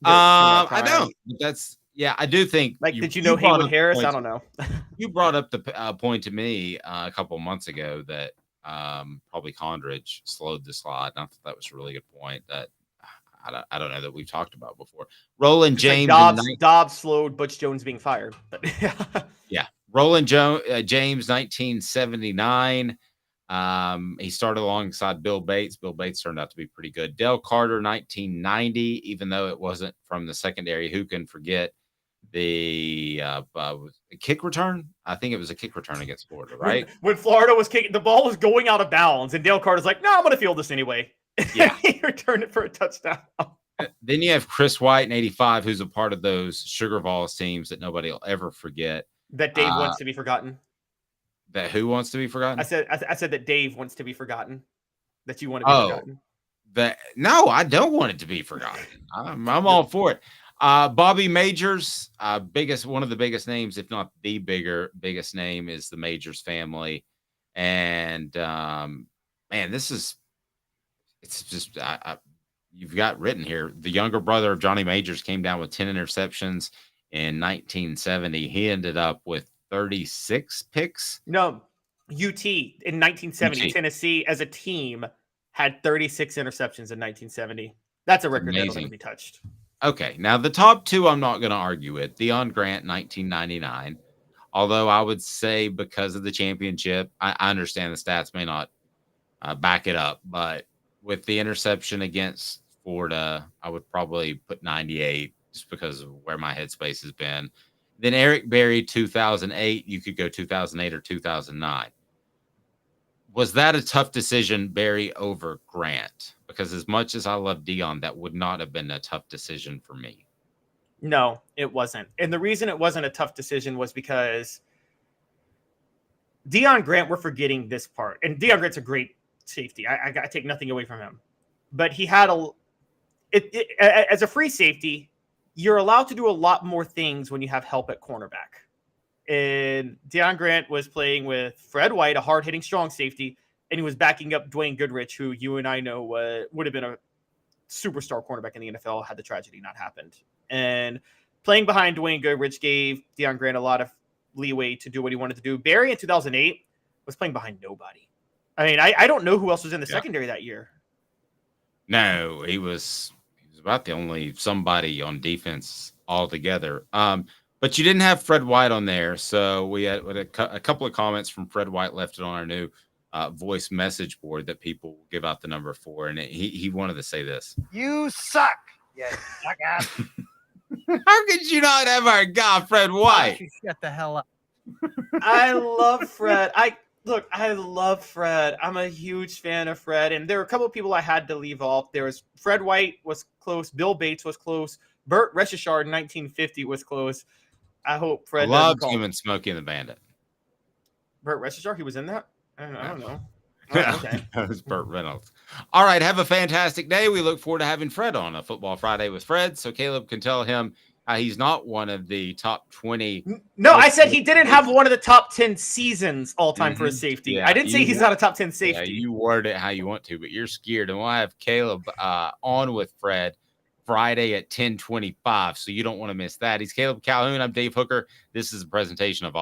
I don't. That's I do think. Like, did you know Haywood Harris? I don't know. You brought up the point to me a couple of months ago that probably Condrich slowed the slide. And I thought that was a really good point that I don't know that we've talked about before. Roland James. Like Dobbs slowed Butch Jones being fired. But yeah. Roland James, 1979. He started alongside Bill Bates. Bill Bates turned out to be pretty good. Dale Carter, 1990, even though it wasn't from the secondary. Who can forget the kick return? I think it was a kick return against Florida, right? When Florida was kicking, the ball was going out of bounds, and Dale Carter's like, "No, I'm going to field this anyway." Yeah. He returned it for a touchdown. Then you have Chris White in 85, who's a part of those Sugar Vols teams that nobody will ever forget. That Dave wants to be forgotten. That who wants to be forgotten? I said that Dave wants to be forgotten. That you want to be forgotten. No, I don't want it to be forgotten. I'm all for it. Bobby Majors, one of the biggest names, if not the biggest name, is the Majors family. And man, it's just you've got written here. The younger brother of Johnny Majors came down with 10 interceptions in 1970. He ended up with 36 picks. No, UT in 1970, Tennessee as a team had 36 interceptions in 1970. That's a record that'll never be touched. Okay, now the top two I'm not going to argue with. Deion Grant, 1999. Although I would say because of the championship, I understand the stats may not back it up, but with the interception against Florida, I would probably put 98 just because of where my headspace has been. Then Eric Berry, 2008. You could go 2008 or 2009. Was that a tough decision, Berry over Grant? Because as much as I love Deion, that would not have been a tough decision for me. No, it wasn't. And the reason it wasn't a tough decision was because Deion Grant, we're forgetting this part. And Deion Grant's a great safety. I take nothing away from him. But he had as a free safety, you're allowed to do a lot more things when you have help at cornerback. And Deion Grant was playing with Fred White, a hard-hitting strong safety, and he was backing up Dwayne Goodrich, who you and I know would have been a superstar cornerback in the NFL had the tragedy not happened. And playing behind Dwayne Goodrich gave Deion Grant a lot of leeway to do what he wanted to do. Barry in 2008 was playing behind nobody. I mean, I don't know who else was in the secondary that year. No, he was about the only somebody on defense altogether. But you didn't have Fred White on there, so we had a couple of comments from Fred White left it on our new voice message board that people will give out the number for, and he wanted to say this. You suck. Yeah, suck ass. How could you not have our guy Fred White? Shut the hell up. I love Fred. I love Fred. I'm a huge fan of Fred, and there were a couple of people I had to leave off. There was Fred White was close. Bill Bates was close. Burt Reschishard in 1950 was close. I hope Fred loved him and Smokey and the Bandit. Burt Reschishard, he was in that? I don't know. Yeah, okay. That was Burt Reynolds. All right, have a fantastic day. We look forward to having Fred on a Football Friday with Fred, so Caleb can tell him he's not one of the top 20. No, I said he didn't have one of the top 10 seasons all time for a safety. Yeah, I didn't say he's not a top 10 safety. Yeah, you word it how you want to, but you're scared. And we'll have Caleb on with Fred Friday at 10:25, so you don't want to miss that. He's Caleb Calhoun. I'm Dave Hooker. This is a presentation of